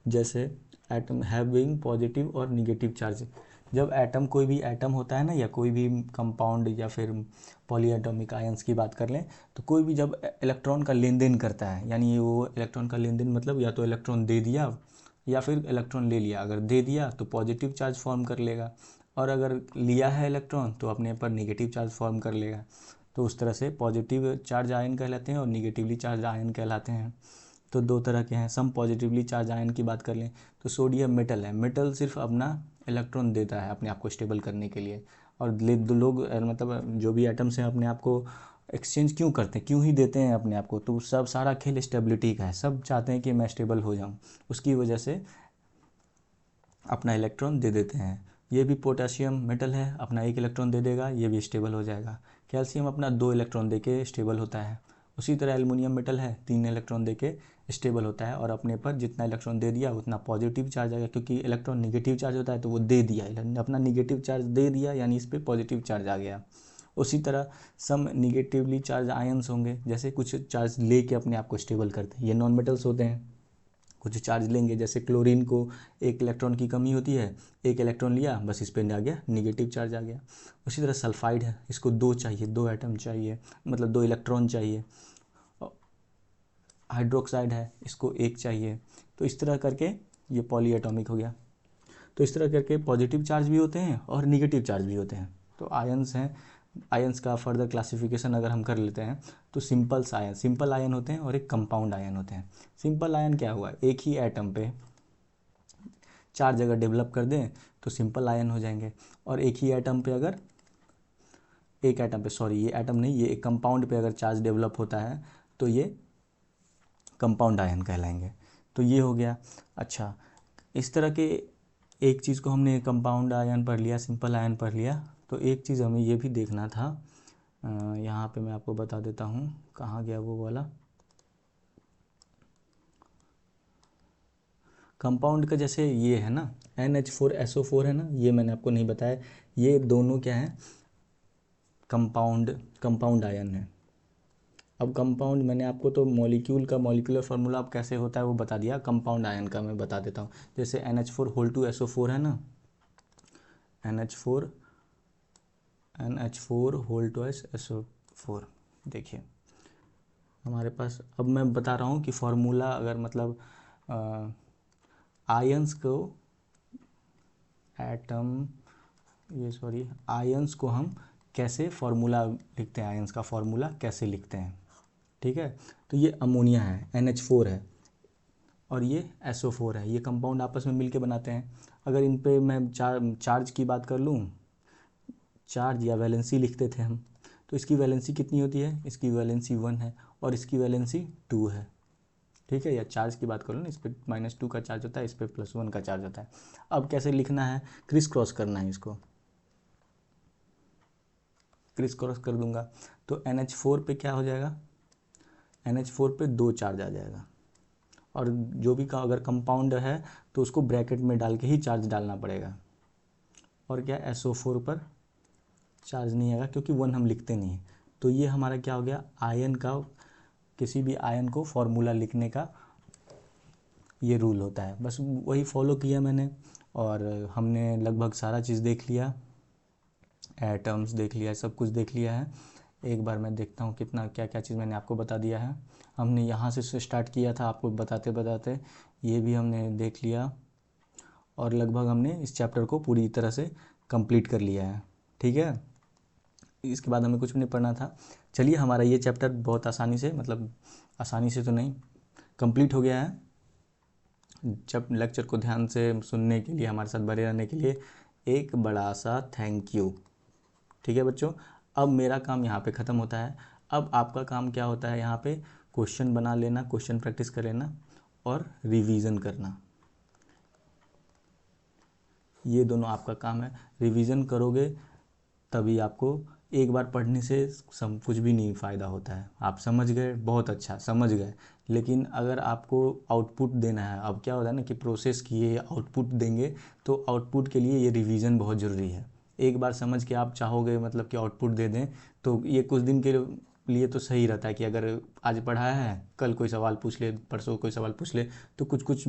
जैसे एटम हैविंग पॉजिटिव और निगेटिव चार्ज। जब एटम, कोई भी एटम होता है ना, या कोई भी कंपाउंड या फिर पॉलीएटॉमिक आयंस की बात कर लें, तो कोई भी जब इलेक्ट्रॉन का लेन देन करता है, यानी वो इलेक्ट्रॉन का लेन देन मतलब या तो इलेक्ट्रॉन दे दिया या फिर इलेक्ट्रॉन ले लिया। अगर दे दिया तो पॉजिटिव चार्ज फॉर्म कर लेगा, और अगर लिया है इलेक्ट्रॉन तो अपने पर निगेटिव चार्ज फॉर्म कर लेगा। तो उस तरह से पॉजिटिव चार्ज आयन कहलाते हैं और निगेटिवली चार्ज आयन कहलाते हैं। तो दो तरह के हैं। सम पॉजिटिवली चार्ज आयन की बात कर लें तो सोडियम मेटल है, मेटल सिर्फ अपना इलेक्ट्रॉन देता है अपने आप को स्टेबल करने के लिए, और लोग मतलब जो भी एटम्स हैं अपने आप को एक्सचेंज क्यों करते हैं, क्यों ही देते हैं अपने आप को, तो सब सारा खेल स्टेबिलिटी का है। सब चाहते हैं कि मैं स्टेबल हो जाऊं, उसकी वजह से अपना इलेक्ट्रॉन दे देते हैं। ये भी पोटेशियम मेटल है, अपना एक इलेक्ट्रॉन दे देगा, ये भी स्टेबल हो जाएगा। कैल्शियम अपना 2 इलेक्ट्रॉन दे के स्टेबल होता है। उसी तरह एल्युमिनियम मेटल है, 3 इलेक्ट्रॉन दे के स्टेबल होता है, और अपने पर जितना इलेक्ट्रॉन दे दिया उतना पॉजिटिव चार्ज आएगा, क्योंकि इलेक्ट्रॉन निगेटिव चार्ज होता है तो वो दे दिया, अपना निगेटिव चार्ज दे दिया, यानी इस पर पॉजिटिव चार्ज आ गया। उसी तरह सम निगेटिवली चार्ज आयंस होंगे, जैसे कुछ चार्ज ले के अपने आप को स्टेबल करते हैं, ये नॉन मेटल्स होते हैं। कुछ चार्ज लेंगे, जैसे क्लोरीन को एक इलेक्ट्रॉन की कमी होती है, एक इलेक्ट्रॉन लिया, बस इस पर आ गया निगेटिव चार्ज आ गया। उसी तरह सल्फाइड है, इसको 2 चाहिए, 2 एटम चाहिए, मतलब 2 इलेक्ट्रॉन चाहिए। हाइड्रोक्साइड है, इसको 1 चाहिए। तो इस तरह करके ये पॉलीएटॉमिक हो गया। तो इस तरह करके पॉजिटिव चार्ज भी होते हैं और निगेटिव चार्ज भी होते हैं। तो आयंस हैं, आयंस का फर्दर क्लासिफिकेशन अगर हम कर लेते हैं तो सिंपल आयन होते हैं और एक कंपाउंड आयन होते हैं। सिंपल आयन क्या हुआ, एक ही एटम पे चार्ज अगर डेवलप कर दें तो सिंपल आयन हो जाएंगे, और एक ही एटम पे अगर एक एटम पे, सॉरी ये एटम नहीं, ये एक कंपाउंड पे अगर चार्ज डेवलप होता है तो ये कंपाउंड आयन कहलाएंगे। तो ये हो गया। अच्छा, इस तरह के एक चीज़ को हमने कंपाउंड आयन पढ़ लिया, सिंपल आयन पढ़ लिया, तो एक चीज़ हमें ये भी देखना था, यहाँ पे मैं आपको बता देता हूँ, कहाँ गया वो वाला कंपाउंड का। जैसे ये है ना NH4SO4 है ना, ये मैंने आपको नहीं बताया, ये दोनों क्या है, कंपाउंड आयन है। अब कंपाउंड मैंने आपको तो मॉलिक्यूल का मॉलिक्यूलर फार्मूला अब कैसे होता है वो बता दिया, कंपाउंड आयन का मैं बता देता हूँ। जैसे NH4 है ना, NH4 SO4, देखिए हमारे पास, अब मैं बता रहा हूँ कि फार्मूला अगर मतलब आयंस को आयंस को हम कैसे फार्मूला लिखते हैं, आयंस का फार्मूला कैसे लिखते हैं। ठीक है, तो ये अमोनिया है, NH4 है, और ये SO4 है, ये कंपाउंड आपस में मिलके बनाते हैं। अगर इन पे मैं चार्ज की बात कर लूँ, चार्ज या वैलेंसी लिखते थे हम, तो इसकी वैलेंसी कितनी होती है, इसकी वैलेंसी 1 है और इसकी वैलेंसी 2 है। ठीक है, या चार्ज की बात करो ना, इस पर -2 का चार्ज होता है, इस पर +1 का चार्ज होता है। अब कैसे लिखना है, क्रिस क्रॉस करना है, इसको क्रिस क्रॉस कर दूंगा तो NH4 पे क्या हो जाएगा, NH4 पे 2 चार्ज आ जाएगा, और जो भी का अगर कंपाउंड है तो उसको ब्रैकेट में डाल के ही चार्ज डालना पड़ेगा। और क्या SO4 पर चार्ज नहीं आएगा, क्योंकि 1 हम लिखते नहीं हैं। तो ये हमारा क्या हो गया, आयन का, किसी भी आयन को फॉर्मूला लिखने का ये रूल होता है। बस वही फॉलो किया मैंने, और हमने लगभग सारा चीज़ देख लिया, एटम्स देख लिया, सब कुछ देख लिया है। एक बार मैं देखता हूँ कितना क्या क्या चीज़ मैंने आपको बता दिया है। हमने यहाँ से स्टार्ट किया था आपको बताते बताते, ये भी हमने देख लिया और लगभग हमने इस चैप्टर को पूरी तरह से कंप्लीट कर लिया है। ठीक है, इसके बाद हमें कुछ भी नहीं पढ़ना था। चलिए, हमारा ये चैप्टर बहुत आसानी से, मतलब आसानी से तो नहीं, कंप्लीट हो गया है। जब लेक्चर को ध्यान से सुनने के लिए, हमारे साथ बने रहने के लिए एक बड़ा सा थैंक यू। ठीक है बच्चों, अब मेरा काम यहाँ पे ख़त्म होता है। अब आपका काम क्या होता है, यहाँ पे क्वेश्चन बना लेना, क्वेश्चन प्रैक्टिस कर लेना और रिवीजन करना। ये दोनों आपका काम है। रिवीजन करोगे तभी आपको, एक बार पढ़ने से कुछ भी नहीं फ़ायदा होता है। आप समझ गए, बहुत अच्छा समझ गए, लेकिन अगर आपको आउटपुट देना है, अब क्या होता है ना कि प्रोसेस किए आउटपुट देंगे, तो आउटपुट के लिए ये रिवीजन बहुत ज़रूरी है। एक बार समझ के आप चाहोगे मतलब कि आउटपुट दे दें, तो ये कुछ दिन के लिए तो सही रहता है कि अगर आज पढ़ाया है, कल कोई सवाल पूछ ले, परसों कोई सवाल पूछ ले, तो कुछ कुछ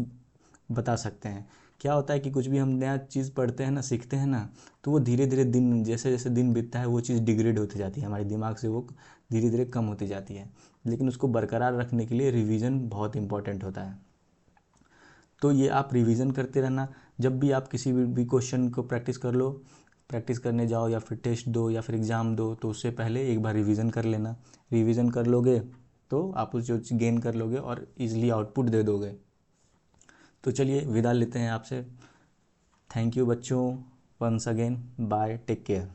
बता सकते हैं। क्या होता है कि कुछ भी हम नया चीज़ पढ़ते हैं ना, सीखते हैं ना, तो वो धीरे धीरे दिन, जैसे जैसे दिन बीतता है वो चीज़ डिग्रेड होती जाती है हमारे दिमाग से, वो धीरे धीरे कम होती जाती है। लेकिन उसको बरकरार रखने के लिए रिवीजन बहुत इंपॉर्टेंट होता है। तो ये आप रिवीजन करते रहना। जब भी आप किसी भी क्वेश्चन को प्रैक्टिस कर लो, प्रैक्टिस करने जाओ या फिर टेस्ट दो या फिर एग्ज़ाम दो, तो उससे पहले एक बार रिवीजन कर लेना। रिवीजन कर लोगे तो आप उस जो गेन कर लोगे और ईज़िली आउटपुट दे दोगे। तो चलिए, विदा लेते हैं आपसे। थैंक यू बच्चों, once again, bye, take care.